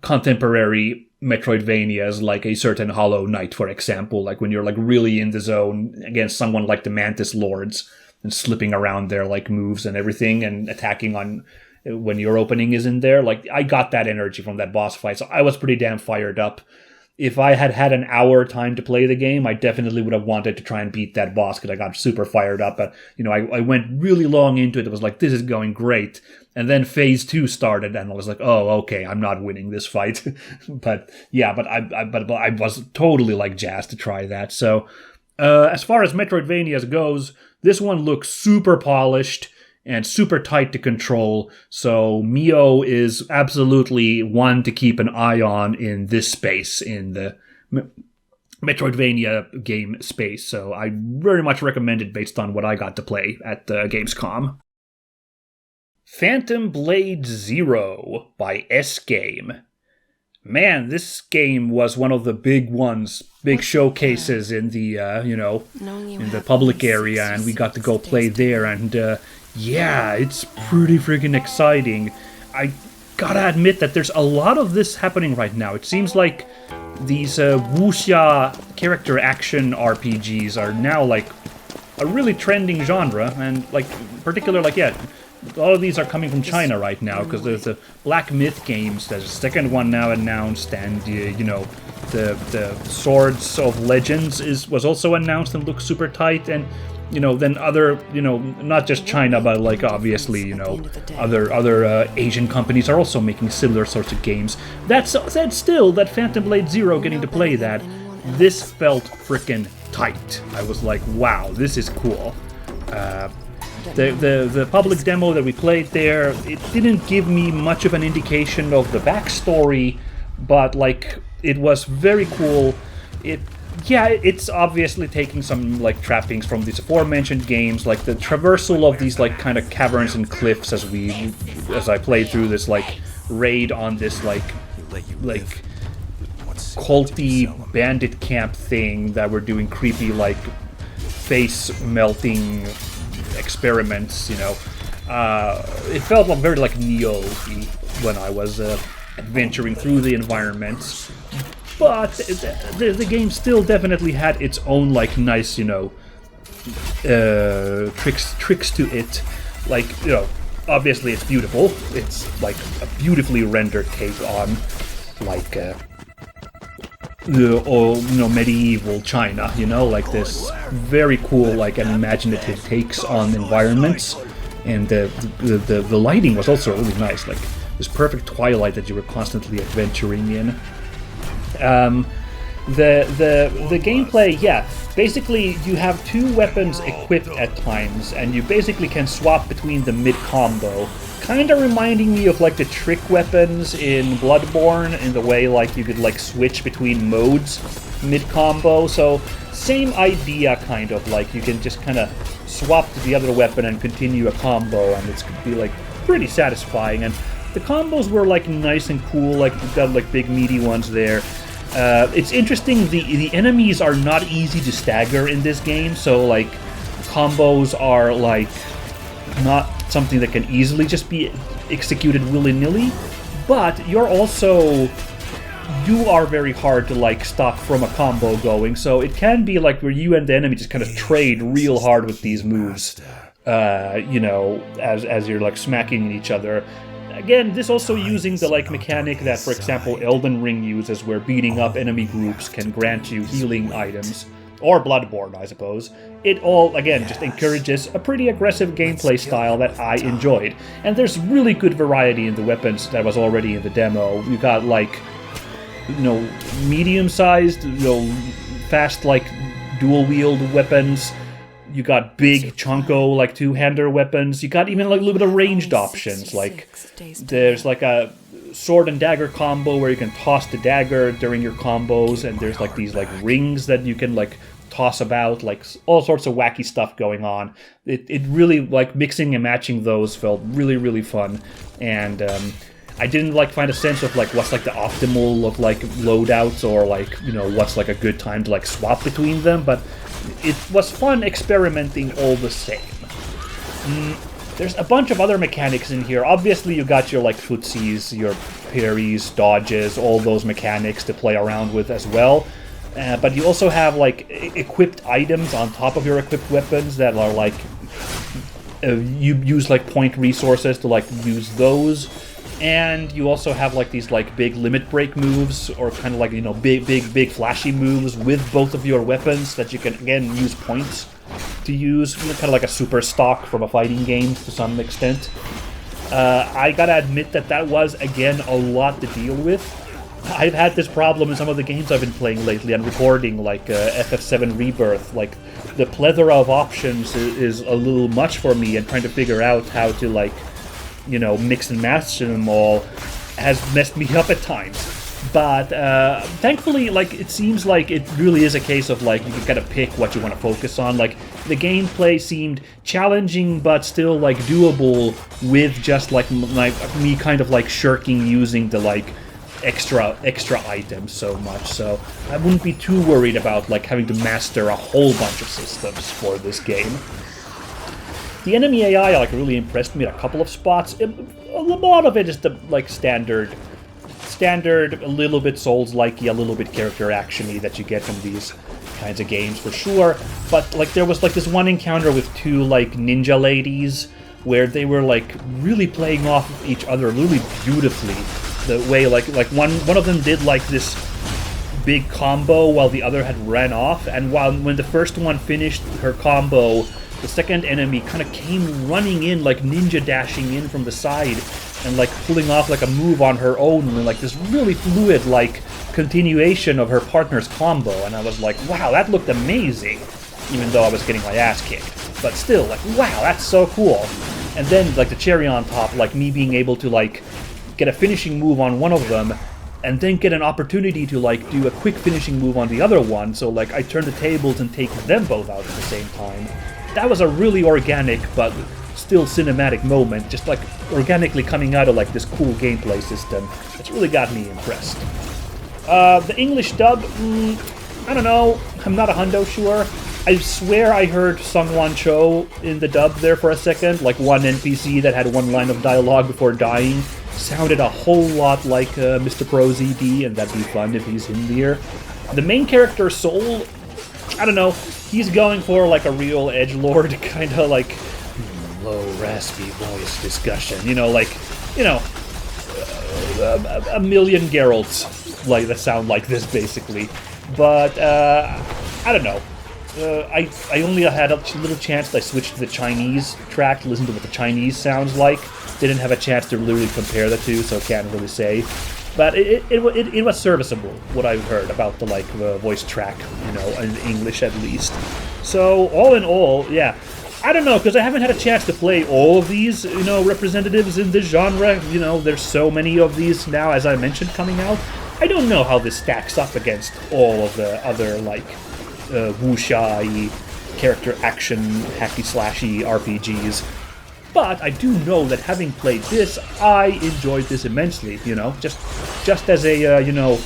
contemporary Metroidvanias, like a certain Hollow Knight, for example, like when you're like really in the zone against someone like the Mantis Lords and slipping around their like moves and everything and attacking on when your opening is in there. Like I got that energy from that boss fight, so I was pretty damn fired up. If I had had an hour time to play the game, I definitely would have wanted to try and beat that boss because I got super fired up. But, I went really long into it. It was like, this is going great. And then phase 2 started and I was like, oh, okay, I'm not winning this fight. But I was totally like jazzed to try that. So as far as Metroidvanias goes, this one looks super polished and super tight to control, so Mio is absolutely one to keep an eye on in this space, in the Metroidvania game space, so I very much recommend it based on what I got to play at Gamescom. Phantom Blade Zero by S-Game. Man, this game was one of the big ones, big showcases in the, in the public area, and we got to go play there, and yeah, it's pretty freaking exciting. I gotta admit that there's a lot of this happening right now. It seems like these wuxia character action RPGs are now like a really trending genre, and like particular a lot of these are coming from China right now because there's the Black Myth games. There's a second one now announced, and the Swords of Legends was also announced and looks super tight, and then other, not just China, but like obviously, other Asian companies are also making similar sorts of games. That said, still, that Phantom Blade Zero, getting to play that, this felt frickin' tight. I was like, wow, this is cool. The public demo that we played there, it didn't give me much of an indication of the backstory, but like it was very cool. It's obviously taking some like trappings from these aforementioned games, like the traversal of these like kind of caverns and cliffs as I played through this like raid on this like culty bandit camp thing that were doing creepy like face melting experiments. It felt very like Neo-y when I was adventuring through the environments. But the game still definitely had its own like nice, tricks to it. Like, obviously it's beautiful. It's like a beautifully rendered take on like medieval China, like this very cool like and imaginative takes on environments, and the lighting was also really nice, like this perfect twilight that you were constantly adventuring in. The gameplay, basically you have two weapons equipped at times, and you basically can swap between them mid-combo, kind of reminding me of like the trick weapons in Bloodborne, in the way like you could like switch between modes mid-combo. So same idea, kind of like you can just kind of swap to the other weapon and continue a combo, and it's gonna be like pretty satisfying. And the combos were like nice and cool, like you've got like big meaty ones there. It's interesting, the enemies are not easy to stagger in this game, so like combos are like not something that can easily just be executed willy-nilly, but you are very hard to like stop from a combo going, so it can be like where you and the enemy just kind of trade real hard with these moves, as you're like smacking each other. Again, this also using the like mechanic that, for example, Elden Ring uses, where beating up enemy groups can grant you healing items, or Bloodborne, I suppose. It all, again, just encourages a pretty aggressive gameplay style that I enjoyed. And there's really good variety in the weapons that was already in the demo. You got like, medium-sized, fast like dual-wield weapons. You got big, chunko, like two-hander weapons. You got even like a little bit of ranged options. Like there's like a sword and dagger combo where you can toss the dagger during your combos, and there's like these like rings that you can like toss about, like all sorts of wacky stuff going on. It really, like, mixing and matching those felt really, really fun. And I didn't like find a sense of like what's like the optimal of like loadouts, or like, what's like a good time to like swap between them, but it was fun experimenting all the same. There's a bunch of other mechanics in here. Obviously, you got your like footsies, your parries, dodges, all those mechanics to play around with as well. But you also have like equipped items on top of your equipped weapons that are like you use like point resources to like use those. And you also have like these like big limit break moves, or kind of like, you know, big flashy moves with both of your weapons that you can again use points to use, you know, kind of like a super stock from a fighting game to some extent. I gotta admit that was again a lot to deal with. I've had this problem in some of the games I've been playing lately and recording, like FF7 Rebirth. Like, the plethora of options is a little much for me, and trying to figure out how to, like, you know, mix and match them all has messed me up at times. But thankfully, like, it seems like it really is a case of, like, you gotta pick what you want to focus on. Like, the gameplay seemed challenging, but still, like, doable with just, like me kind of, like, shirking using the, like, extra items so much. So I wouldn't be too worried about, like, having to master a whole bunch of systems for this game. The enemy AI, like, really impressed me at a couple of spots. A lot of it is the, like, standard, a little bit Souls-likey, a little bit character action-y that you get from these kinds of games, for sure. But, like, there was, like, this one encounter with two, like, ninja ladies where they were, like, really playing off of each other really beautifully. The way, like one of them did, like, this big combo while the other had ran off, and when the first one finished her combo, the second enemy kind of came running in, like ninja dashing in from the side and like pulling off like a move on her own, and like this really fluid like continuation of her partner's combo. And I was like, wow, that looked amazing, even though I was getting my ass kicked. But still, like, wow, that's so cool. And then, like, the cherry on top, like me being able to like get a finishing move on one of them, and then get an opportunity to, like, do a quick finishing move on the other one, so, like, I turn the tables and take them both out at the same time. That was a really organic, but still cinematic moment, just, like, organically coming out of, like, this cool gameplay system. It's really got me impressed. The English dub, I don't know, I'm not a hundo sure. I swear I heard Sung Wan Cho in the dub there for a second, like one NPC that had one line of dialogue before dying. Sounded a whole lot like Mr. Pro ZD, and that'd be fun if he's in there. The main character, Soul, I don't know, he's going for like a real edgelord kind of like low, raspy voice discussion. You know, like, you know, a million Geralts like that sound like this, basically. But, I don't know. I only had a little chance. I switched to the Chinese track to listen to what the Chinese sounds like. Didn't have a chance to literally compare the two, so can't really say. But it was serviceable, what I've heard about the, like, the voice track, you know, in English at least. So, all in all, yeah. I don't know, because I haven't had a chance to play all of these, you know, representatives in this genre. You know, there's so many of these now, as I mentioned, coming out. I don't know how this stacks up against all of the other, like, wuxia-y, character action, hacky-slashy RPGs. But I do know that having played this, I enjoyed this immensely, you know, just as a, you know,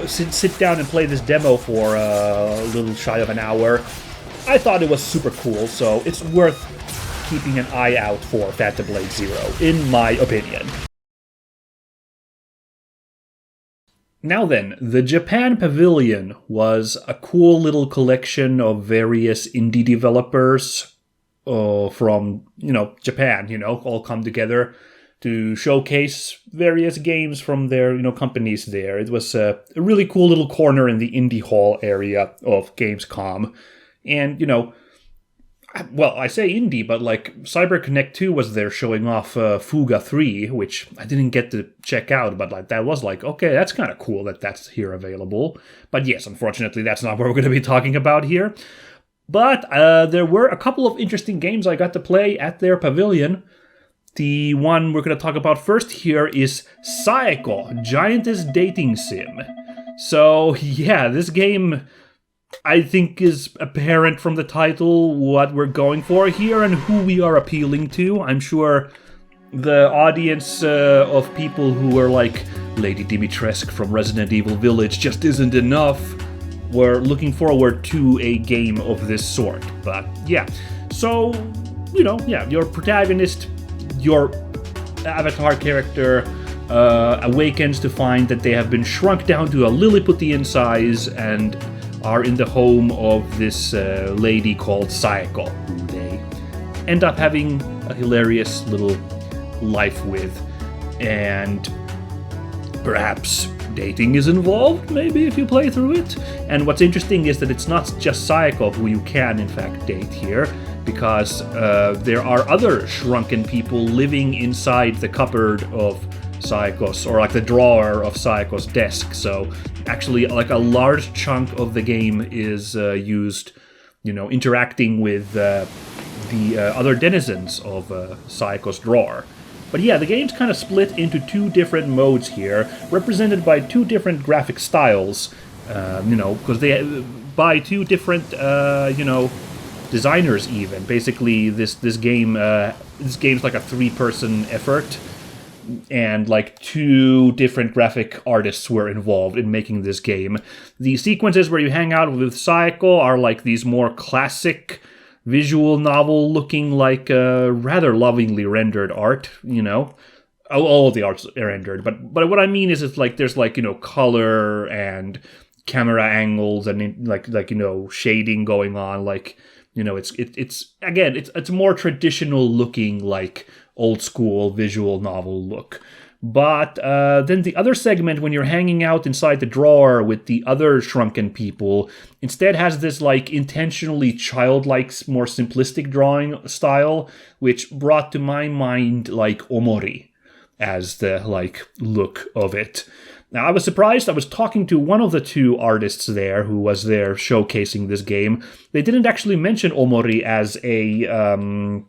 sit down and play this demo for a little shy of an hour. I thought it was super cool, so it's worth keeping an eye out for Phantom Blade Zero, in my opinion. Now then, the Japan Pavilion was a cool little collection of various indie developers from, you know, Japan, you know, all come together to showcase various games from their, you know, companies there. It was a really cool little corner in the indie hall area of Gamescom. And, you know, well, I say indie, but like CyberConnect 2 was there showing off Fuga 3, which I didn't get to check out, but like that was like, okay, that's kind of cool that that's here available. But yes, unfortunately, that's not what we're going to be talking about here. But there were a couple of interesting games I got to play at their pavilion. The one we're going to talk about first here is SAEKO, Giantess Dating Sim. So yeah, this game, I think, is apparent from the title what we're going for here and who we are appealing to. I'm sure the audience of people who are like Lady Dimitrescu from Resident Evil Village just isn't enough. We're looking forward to a game of this sort. But yeah, so your protagonist, your avatar character, awakens to find that they have been shrunk down to a Lilliputian size and are in the home of this lady called SAEKO, who they end up having a hilarious little life with. And perhaps dating is involved, maybe, if you play through it. And what's interesting is that it's not just SAEKO who you can, in fact, date here, because there are other shrunken people living inside the cupboard of SAEKO's, or like the drawer of SAEKO's desk. So actually, like a large chunk of the game is used, interacting with the other denizens of SAEKO's drawer. But yeah, the game's kind of split into two different modes here, represented by two different graphic styles, because they by two different, designers even. Basically, this game's like a three-person effort, and like two different graphic artists were involved in making this game. The sequences where you hang out with SAEKO are like these more classic visual novel looking, like rather lovingly rendered art, all of the art's are rendered, but what I mean is it's like there's like color and camera angles and like shading going on, like it's more traditional looking, like old school visual novel look. But then the other segment, when you're hanging out inside the drawer with the other shrunken people, instead has this like intentionally childlike, more simplistic drawing style, which brought to my mind like Omori as the like look of it. Now, I was surprised. I was talking to one of the two artists there who was there showcasing this game. They didn't actually mention Omori as a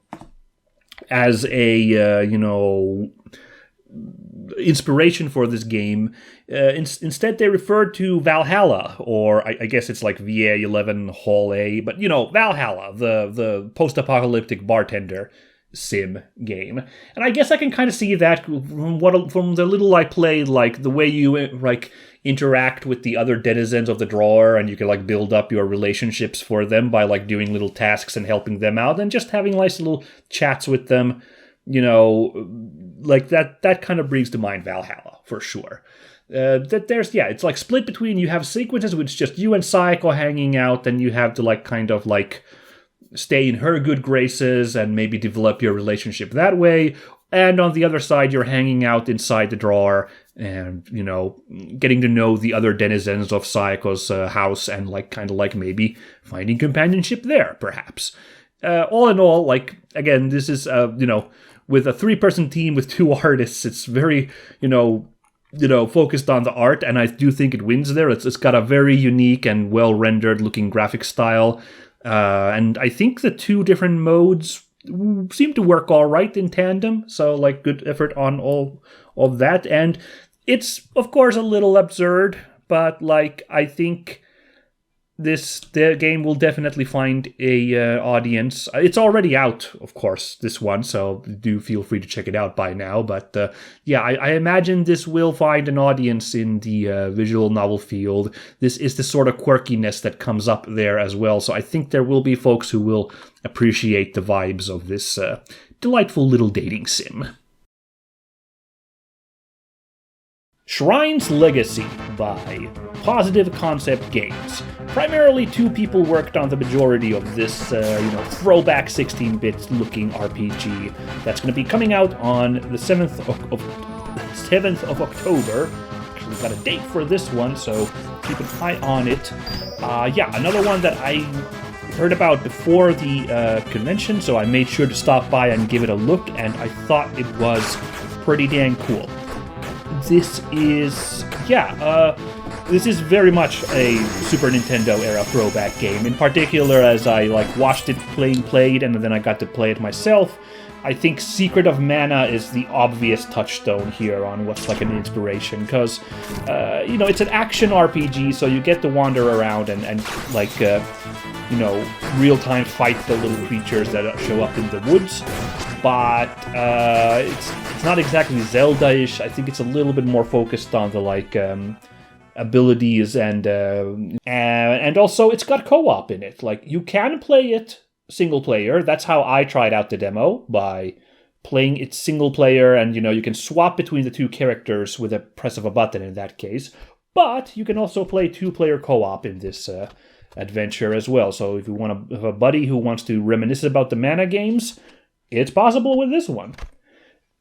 inspiration for this game. Instead, they referred to Valhalla, or I guess it's like VA11 Hall A, but Valhalla, the post-apocalyptic bartender sim game. And I guess I can kind of see that from the little I played, like the way you like interact with the other denizens of the drawer, and you can like build up your relationships for them by like doing little tasks and helping them out, and just having nice little chats with them. Like that kind of brings to mind Valhalla for sure. It's like split between, you have sequences which just you and SAEKO hanging out, and you have to like kind of like stay in her good graces and maybe develop your relationship that way. And on the other side, you're hanging out inside the drawer and, getting to know the other denizens of SAEKO's house, and like kind of like maybe finding companionship there, perhaps. All in all, like, again, this is, with a three-person team with two artists, it's very, focused on the art, and I do think it wins there. It's got a very unique and well-rendered looking graphic style, and I think the two different modes seem to work all right in tandem, so, like, good effort on all of that. And it's, of course, a little absurd, but, like, I think the game will definitely find a audience. It's already out, of course, this one, so do feel free to check it out by now. But I imagine this will find an audience in the visual novel field. This is the sort of quirkiness that comes up there as well, so I think there will be folks who will appreciate the vibes of this delightful little dating sim. Shrine's Legacy by Positive Concept Games. Primarily two people worked on the majority of this, throwback 16-bit looking RPG that's going to be coming out on the 7th of October. Actually got a date for this one, so keep an eye on it. Another one that I heard about before the convention, so I made sure to stop by and give it a look, and I thought it was pretty dang cool. This is very much a Super Nintendo era throwback game. In particular, as I watched it played, and then I got to play it myself. I think Secret of Mana is the obvious touchstone here on what's like an inspiration, because it's an action RPG, so you get to wander around and real-time fight the little creatures that show up in the woods. But it's not exactly Zelda-ish. I think it's a little bit more focused on the abilities, and also it's got co-op in it. Like, you can play it single player. That's how I tried out the demo, by playing it single player, and you can swap between the two characters with a press of a button in that case. But you can also play 2-player co-op in this adventure as well. So if you want to have a buddy who wants to reminisce about the Mana games, it's possible with this one.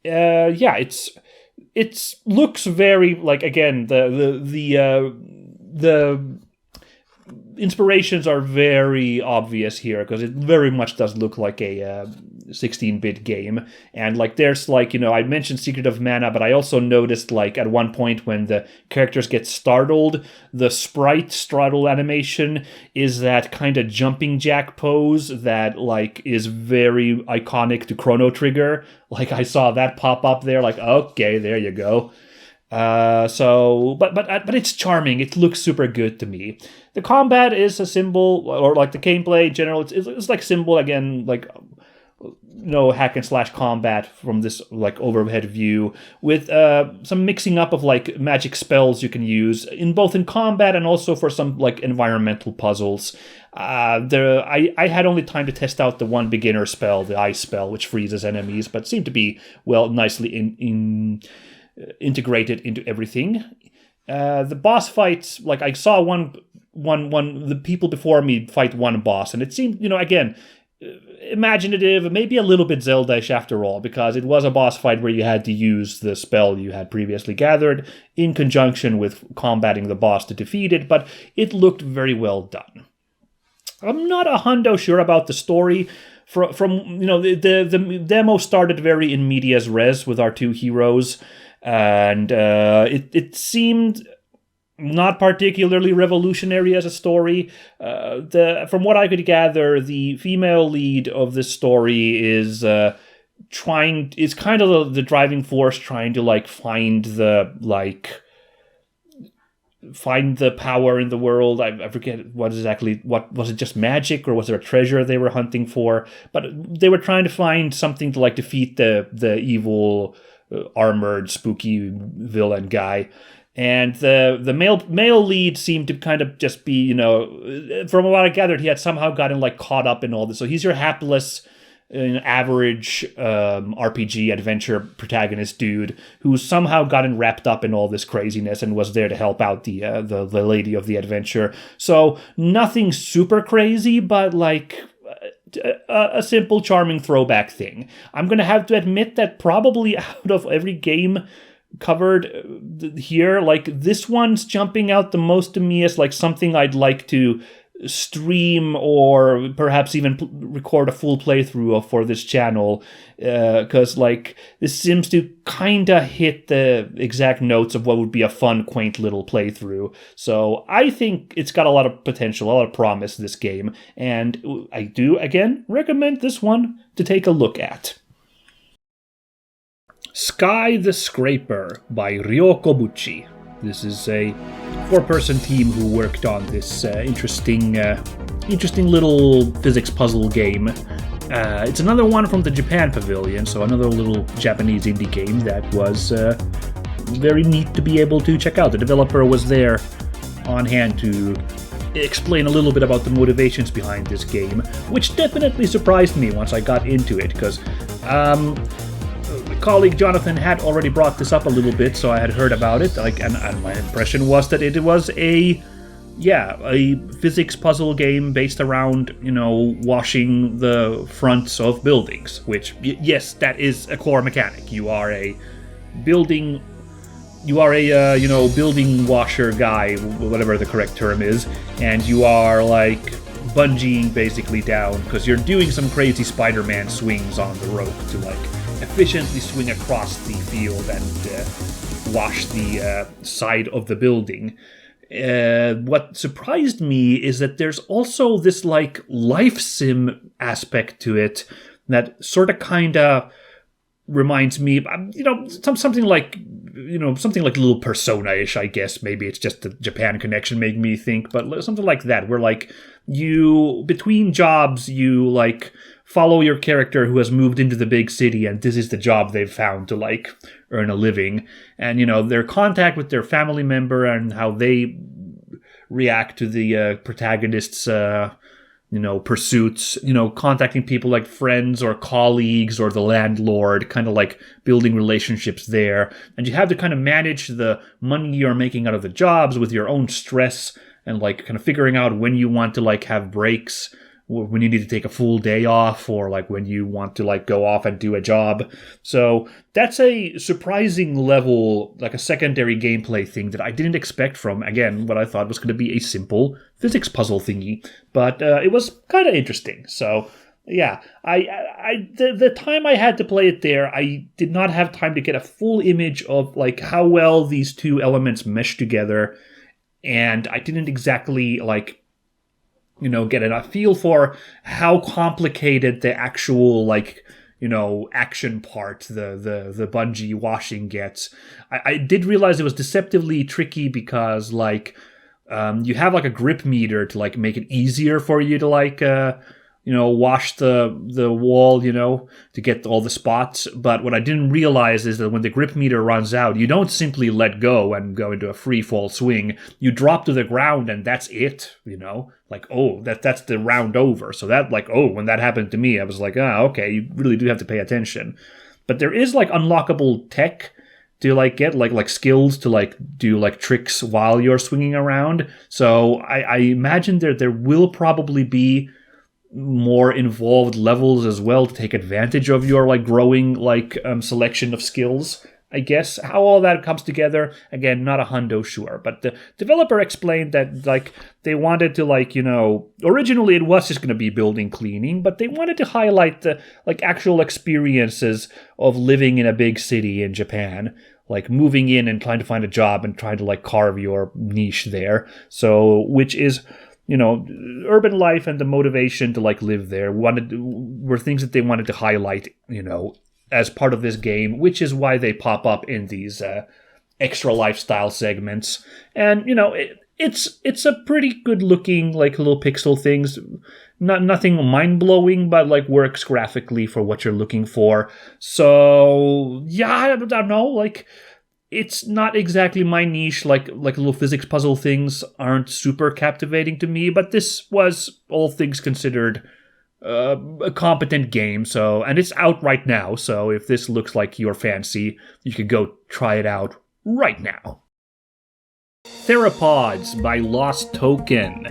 It looks very like, again, the inspirations are very obvious here, because it very much does look like a 16-bit game. And like there's like, I mentioned Secret of Mana, but I also noticed like at one point when the characters get startled, the sprite startle animation is that kind of jumping jack pose that like is very iconic to Chrono Trigger. Like I saw that pop up there, like, okay, there you go. But it's charming. It looks super good to me. The combat is a symbol, or like the gameplay in general, it's like symbol again, like hack and slash combat from this like overhead view, with some mixing up of like magic spells you can use in combat and also for some like environmental puzzles. I had only time to test out the one beginner spell, the ice spell, which freezes enemies, but seemed to be nicely integrated into everything. The boss fights, like I saw the people before me fight one boss, and it seemed, again, imaginative, maybe a little bit Zelda-ish after all, because it was a boss fight where you had to use the spell you had previously gathered in conjunction with combating the boss to defeat it, but it looked very well done. I'm not sure about the story. From the demo started very in medias res with our two heroes, and it seemed not particularly revolutionary as a story. From what I could gather, the female lead of this story is kind of the driving force, trying to like find the power in the world. I forget what was it, just magic, or was there a treasure they were hunting for? But they were trying to find something to like defeat the evil armored spooky villain guy. And the male lead seemed to kind of just be, from what I gathered, he had somehow gotten like caught up in all this. So he's your hapless, average RPG adventure protagonist dude who's somehow gotten wrapped up in all this craziness and was there to help out the lady of the adventure. So nothing super crazy, but like a simple, charming throwback thing. I'm going to have to admit that probably out of every game covered here, like this one's jumping out the most to me as like something I'd like to stream or perhaps even record a full playthrough of for this channel, because like this seems to kind of hit the exact notes of what would be a fun, quaint little playthrough. So I think it's got a lot of potential, a lot of promise, this game, and I do again recommend this one to take a look at. Sky the Scraper by Ryo Kobuchi. This is a 4-person team who worked on this interesting little physics puzzle game. It's another one from the Japan Pavilion, so another little Japanese indie game that was very neat to be able to check out. The developer was there on hand to explain a little bit about the motivations behind this game, which definitely surprised me once I got into it, because my colleague Jonathan had already brought this up a little bit, so I had heard about it. And my impression was that it was a physics puzzle game based around, washing the fronts of buildings. Which, yes, that is a core mechanic. You are a building washer guy, whatever the correct term is, and you are like bungeeing basically down because you're doing some crazy Spider-Man swings on the rope to like efficiently swing across the field and wash the side of the building. What surprised me is that there's also this like life sim aspect to it that sort of kind of reminds me, something like a little Persona-ish, I guess. Maybe it's just the Japan connection making me think, but something like that, where like you, between jobs, you like follow your character who has moved into the big city, and this is the job they've found to like earn a living. And, their contact with their family member and how they react to the protagonist's pursuits, contacting people like friends or colleagues or the landlord, kind of like building relationships there. And you have to kind of manage the money you're making out of the jobs with your own stress and like kind of figuring out when you want to like have breaks, when you need to take a full day off, or like when you want to like go off and do a job. So that's a surprising level, like a secondary gameplay thing that I didn't expect from, again, what I thought was going to be a simple physics puzzle thingy. But it was kind of interesting. So yeah, the time I had to play it there, I did not have time to get a full image of like how well these two elements mesh together. And I didn't exactly like get a feel for how complicated the actual, like, action part, the bungee washing gets. I did realize it was deceptively tricky because, like, you have, like, a grip meter to, like, make it easier for you to, like, wash the wall, to get all the spots. But what I didn't realize is that when the grip meter runs out, you don't simply let go and go into a free fall swing. You drop to the ground and that's it, like, oh, that's the round over. So that, like, oh, when that happened to me, I was like, okay, you really do have to pay attention. But there is, like, unlockable tech to, like, get, like skills to, like, do, like, tricks while you're swinging around. So I imagine there will probably be more involved levels as well to take advantage of your, like, growing, like, selection of skills, I guess. How all that comes together, again, not a hundo sure. But the developer explained that, like, they wanted to, like, originally it was just going to be building cleaning, but they wanted to highlight the, like, actual experiences of living in a big city in Japan, like moving in and trying to find a job and trying to, like, carve your niche there. So, which is, urban life and the motivation to, like, live there were things that they wanted to highlight, as part of this game, which is why they pop up in these extra lifestyle segments. And, it's a pretty good looking, like, little pixel things. Nothing mind-blowing, but, like, works graphically for what you're looking for. So, yeah, I don't know, like, it's not exactly my niche, like little physics puzzle things aren't super captivating to me, but this was, all things considered, a competent game. So, and it's out right now, so if this looks like your fancy, you could go try it out right now. Theropods by Lost Token.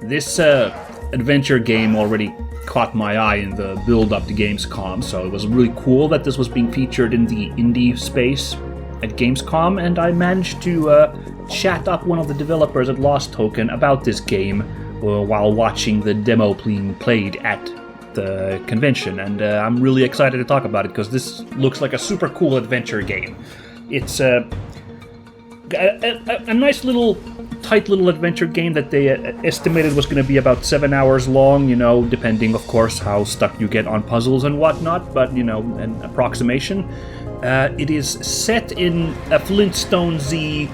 This adventure game already caught my eye in the build-up to Gamescom, so it was really cool that this was being featured in the indie space at Gamescom, and I managed to chat up one of the developers at Lost Token about this game while watching the demo being played at the convention, and I'm really excited to talk about it because this looks like a super cool adventure game. It's a nice little, tight little adventure game that they estimated was going to be about 7 hours long, depending, of course, how stuck you get on puzzles and whatnot, but, an approximation. It is set in a Flintstone-y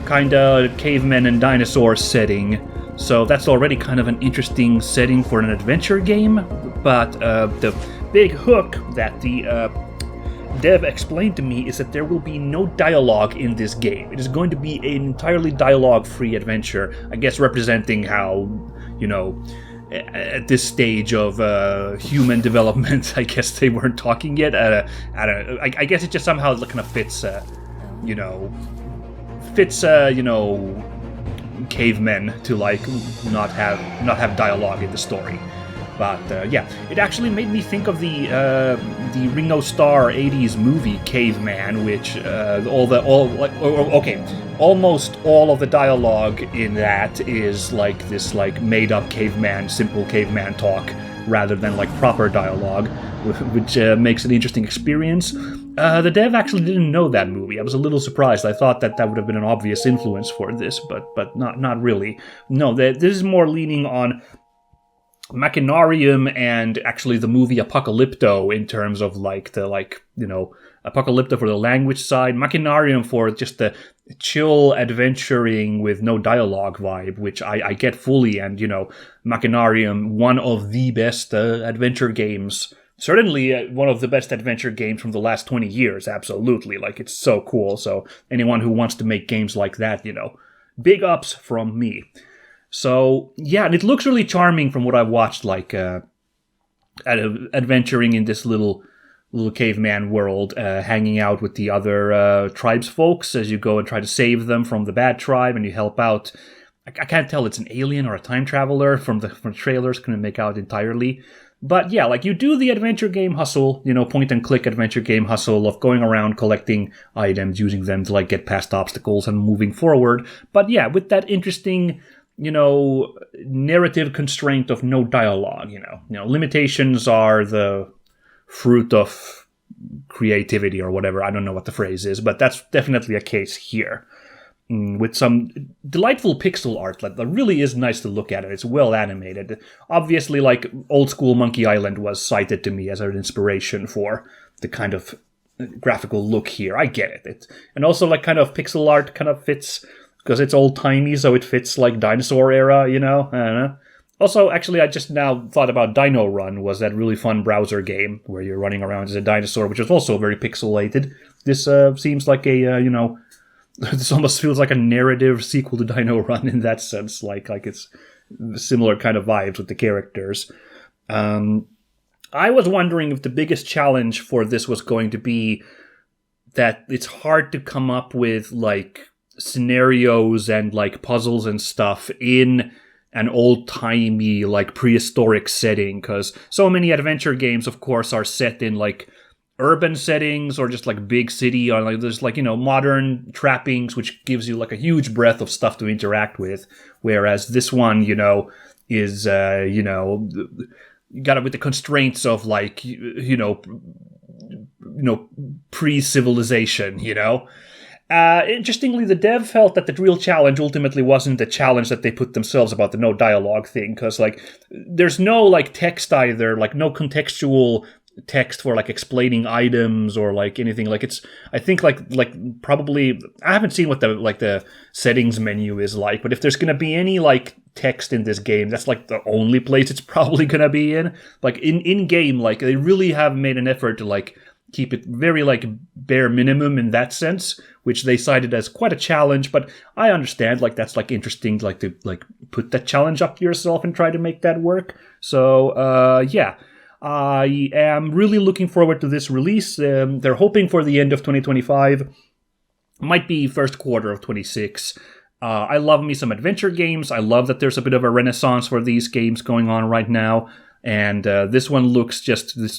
kind of cavemen and dinosaur setting, so that's already kind of an interesting setting for an adventure game. But the big hook that the dev explained to me is that there will be no dialogue in this game. It is going to be an entirely dialogue-free adventure, I guess representing how, at this stage of human development, I guess they weren't talking yet. I guess it just somehow kind of fits, cavemen to, like, not have dialogue in the story. But yeah, it actually made me think of the Ringo Starr '80s movie Caveman, which almost all of the dialogue in that is like this, like, made up simple caveman talk rather than, like, proper dialogue, which makes an interesting experience. The dev actually didn't know that movie. I was a little surprised. I thought that would have been an obvious influence for this, but not really. No, this is more leaning on Machinarium and actually the movie Apocalypto in terms of, like, the, like, Apocalypto for the language side, Machinarium for just the chill adventuring with no dialogue vibe, which I get fully, and, Machinarium, one of the best adventure games, certainly one of the best adventure games from the last 20 years, absolutely, like, it's so cool. So anyone who wants to make games like that, big ups from me. So, yeah, and it looks really charming from what I've watched, like, adventuring in this little caveman world, hanging out with the other tribes folks as you go and try to save them from the bad tribe, and you help out. I can't tell it's an alien or a time traveler from the trailers, couldn't make out entirely. But yeah, like you do the adventure game hustle, point and click adventure game hustle of going around collecting items, using them to like get past obstacles and moving forward. But yeah, with that interesting, narrative constraint of no dialogue, limitations are the fruit of creativity or whatever. I don't know what the phrase is, but that's definitely a case here. With some delightful pixel art that really is nice to look at. It's well animated. Obviously, like, old school Monkey Island was cited to me as an inspiration for the kind of graphical look here. I get it. And also, like, kind of pixel art kind of fits, because it's old-timey, so it fits, like, dinosaur era, I don't know. Also, actually, I just now thought about Dino Run, was that really fun browser game where you're running around as a dinosaur, which is also very pixelated. This seems like a, this almost feels like a narrative sequel to Dino Run in that sense, like it's similar kind of vibes with the characters. I was wondering if the biggest challenge for this was going to be that it's hard to come up with like scenarios and like puzzles and stuff in an old-timey, like prehistoric setting, because so many adventure games, of course, are set in like urban settings or just like big city, or like there's like modern trappings, which gives you like a huge breadth of stuff to interact with, whereas this one is you got it with the constraints of like pre-civilization. Interestingly, the dev felt that the real challenge ultimately wasn't the challenge that they put themselves about the no dialogue thing, because like there's no like text either, like no contextual text for like explaining items or like anything. Like it's, I think like probably, I haven't seen what the settings menu is like, but if there's gonna be any like text in this game, that's like the only place it's probably gonna be in. Like in game, like they really have made an effort to like keep it very like bare minimum in that sense, which they cited as quite a challenge. But I understand, like that's like interesting, like to like put that challenge up to yourself and try to make that work. So yeah. I am really looking forward to this release. They're hoping for the end of 2025. Might be first quarter of 26. I love me some adventure games. I love that there's a bit of a renaissance for these games going on right now. And this one looks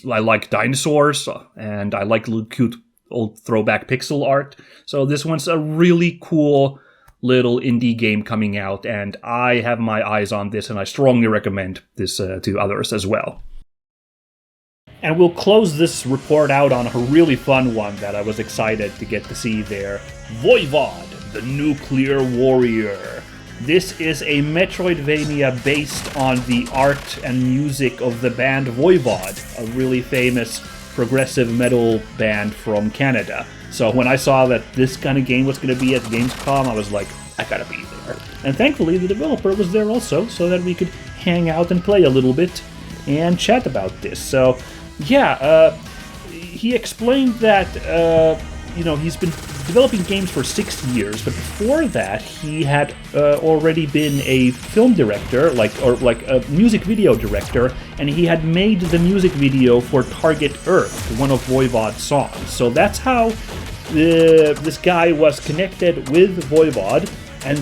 I like dinosaurs, and I like little cute old throwback pixel art. So this one's a really cool little indie game coming out, and I have my eyes on this, and I strongly recommend this to others as well. And we'll close this report out on a really fun one that I was excited to get to see there. Voivod, the Nuclear Warrior. This is a Metroidvania based on the art and music of the band Voivod, a really famous progressive metal band from Canada. So when I saw that this kind of game was going to be at Gamescom, I was like, I gotta be there. And thankfully the developer was there also, so that we could hang out and play a little bit and chat about this. So yeah, he explained that, he's been developing games for 6 years, but before that, he had already been a film director, or a music video director, and he had made the music video for Target Earth, one of Voivod's songs. So that's how this guy was connected with Voivod, and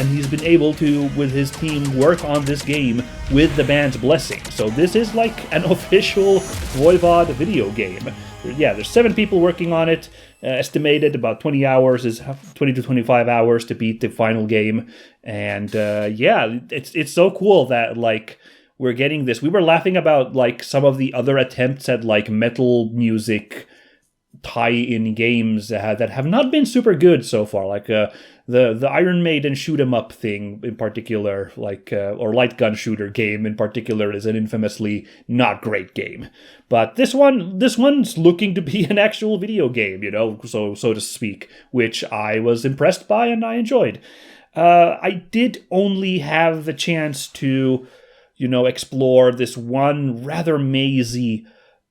he's been able to, with his team, work on this game with the band's blessing. So this is like an official Voivod video game. Yeah, there's 7 people working on it. Estimated about 20 hours is 20 to 25 hours to beat the final game. And yeah, it's so cool that like we're getting this. We were laughing about like some of the other attempts at like metal music tie-in games that have not been super good so far, like the Iron Maiden shoot 'em up thing in particular, like or light gun shooter game in particular, is an infamously not great game. But this one's looking to be an actual video game, so to speak, which I was impressed by and I enjoyed. I did only have the chance to, explore this one rather mazy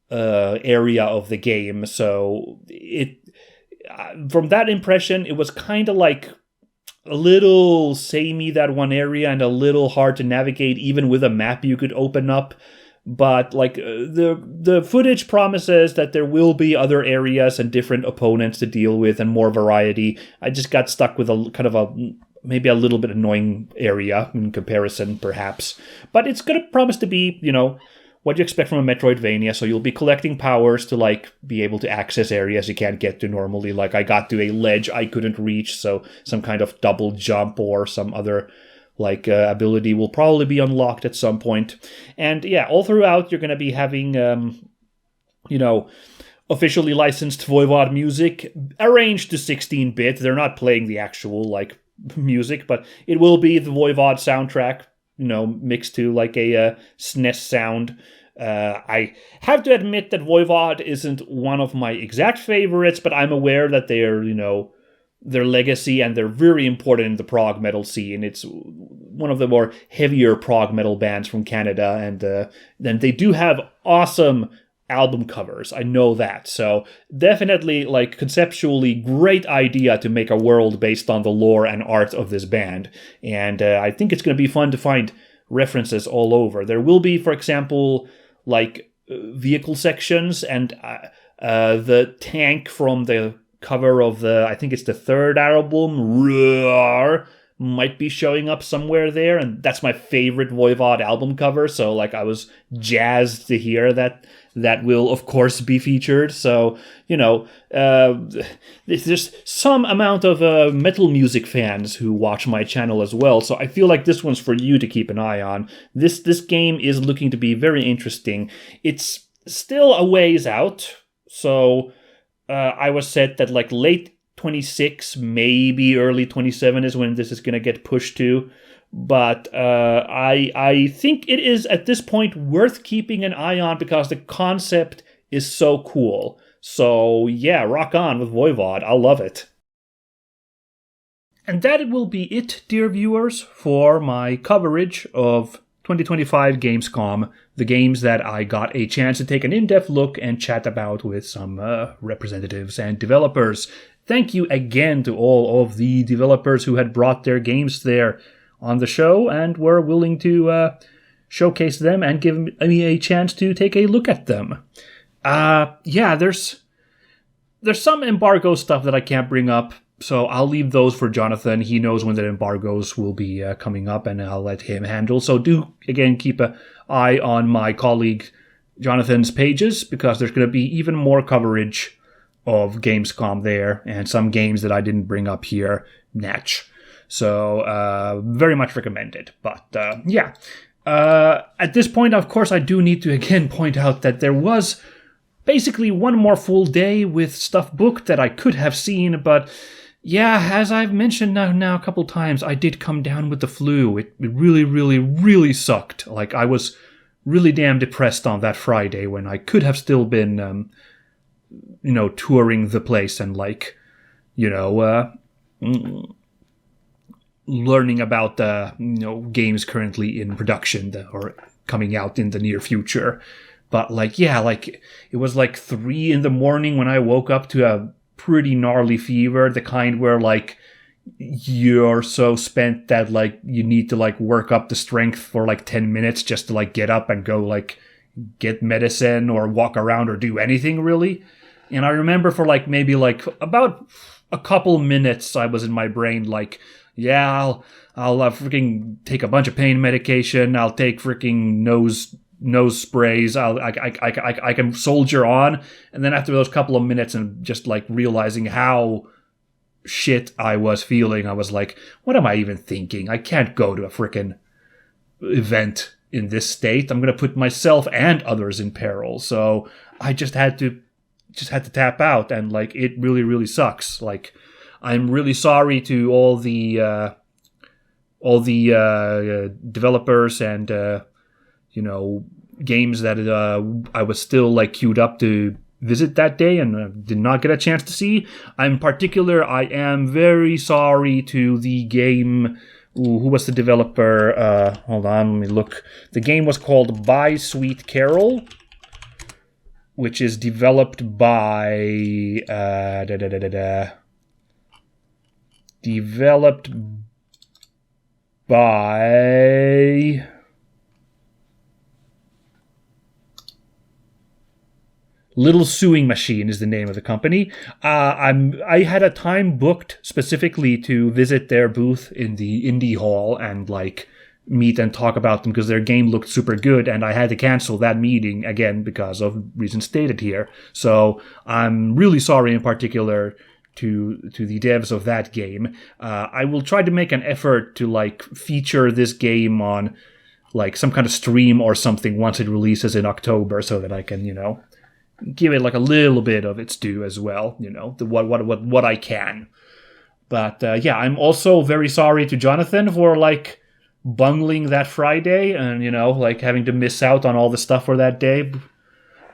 area of the game, so it from that impression, it was kind of like a little samey, that one area, and a little hard to navigate, even with a map you could open up. But like the footage promises that there will be other areas and different opponents to deal with and more variety. I just got stuck with a kind of a maybe a little bit annoying area in comparison, perhaps. But it's gonna promise to be, what you expect from a Metroidvania. So you'll be collecting powers to like be able to access areas you can't get to normally. Like I got to a ledge I couldn't reach, so some kind of double jump or some other ability will probably be unlocked at some point. And yeah, all throughout you're going to be having, officially licensed Voivod music arranged to 16-bit. They're not playing the actual music, but it will be the Voivod soundtrack, mixed to like a SNES sound. I have to admit that Voivod isn't one of my exact favorites, but I'm aware that they're, their legacy, and they're very important in the prog metal scene. It's one of the more heavier prog metal bands from Canada, and then they do have awesome album covers. I know that. So definitely, conceptually great idea to make a world based on the lore and art of this band. And I think it's going to be fun to find references all over. There will be, for example, vehicle sections, and the tank from the cover of I think it's the third album, Roar, might be showing up somewhere there, and that's my favorite Voivod album cover, so I was jazzed to hear that will of course be featured. So there's some amount of metal music fans who watch my channel as well, so I feel like this one's for you to keep an eye on. This game is looking to be very interesting. It's still a ways out, so I was said that late 26, maybe early 27 is when this is going to get pushed to. But I think it is at this point worth keeping an eye on because the concept is so cool. So yeah, rock on with Voivod. I love it. And that will be it, dear viewers, for my coverage of 2025 Gamescom, the games that I got a chance to take an in-depth look and chat about with some representatives and developers. Thank you again to all of the developers who had brought their games there on the show and were willing to showcase them and give me a chance to take a look at them. There's some embargo stuff that I can't bring up, so I'll leave those for Jonathan. He knows when the embargoes will be coming up, and I'll let him handle. So do, again, keep an eye on my colleague Jonathan's pages, because there's going to be even more coverage of Gamescom there, and some games that I didn't bring up here, natch. So, very much recommended. But, at this point, of course, I do need to again point out that there was basically one more full day with stuff booked that I could have seen, but yeah, as I've mentioned now a couple times, I did come down with the flu. It really, really, really sucked. I was really damn depressed on that Friday when I could have still been, touring the place and learning about the games currently in production or coming out in the near future. But it was 3 a.m. when I woke up to a pretty gnarly fever, the kind where you're so spent that you need to work up the strength for 10 minutes just to get up and go get medicine or walk around or do anything really. And I remember for maybe about a couple minutes I was in my brain I'll freaking take a bunch of pain medication, I'll take freaking nose sprays, I can soldier on. And then after those couple of minutes and just realizing how shit I was feeling, I was what am I even thinking? I can't go to a freaking event in this state. I'm going to put myself and others in peril. So I just had to tap out, and it really, really sucks. I'm really sorry to all the developers and games that I was still queued up to visit that day and did not get a chance to see. In particular, I am very sorry to the game. Who was the developer? Hold on, let me look. The game was called By Sweet Carol, which is developed by developed by Little Sewing Machine is the name of the company. I had a time booked specifically to visit their booth in the indie hall and like meet and talk about them because their game looked super good, and I had to cancel that meeting again because of reasons stated here. So I'm really sorry in particular to the devs of that game. I will try to make an effort to like feature this game on like some kind of stream or something once it releases in October, so that I can, give it like a little bit of its due as well, what I can. But yeah, I'm also very sorry to Jonathan for like bungling that Friday and like having to miss out on all the stuff for that day.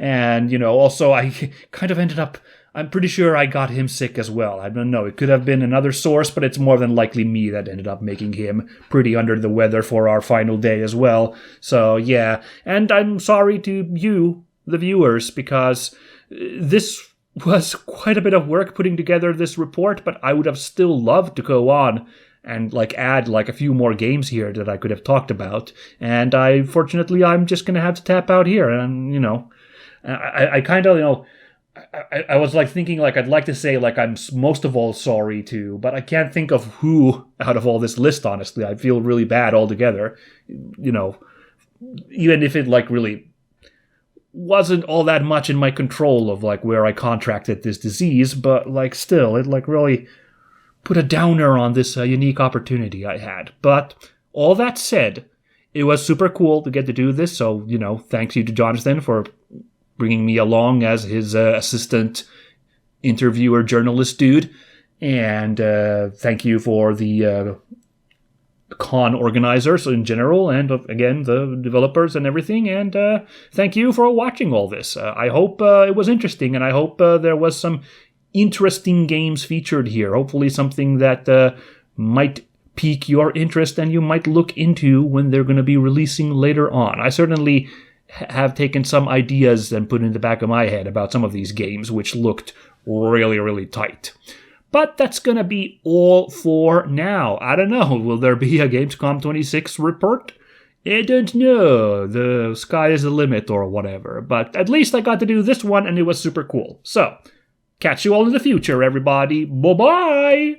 And also I kind of ended up, I'm pretty sure I got him sick as well. I don't know, it could have been another source, but it's more than likely me that ended up making him pretty under the weather for our final day as well. So yeah, and I'm sorry to you, the viewers, because this was quite a bit of work putting together this report, but I would have still loved to go on and like add like a few more games here that I could have talked about. And fortunately, I'm just going to have to tap out here. And, I kind of, I was like thinking like I'd like to say like I'm most of all sorry to, but I can't think of who out of all this list, honestly. I feel really bad altogether, even if it like really wasn't all that much in my control of like where I contracted this disease, but like still it like really put a downer on this unique opportunity I had. But all that said, it was super cool to get to do this, so thanks you to Jonathan for bringing me along as his assistant interviewer journalist dude, and thank you for the con organizers in general, and again the developers and everything, and thank you for watching all this. I hope it was interesting, and I hope there was some interesting games featured here, hopefully something that might pique your interest and you might look into when they're going to be releasing later on. I certainly have taken some ideas and put in the back of my head about some of these games which looked really, really tight. But that's going to be all for now. I don't know. Will there be a Gamescom 26 report? I don't know. The sky is the limit or whatever. But at least I got to do this one and it was super cool. So, catch you all in the future, everybody. Bye-bye!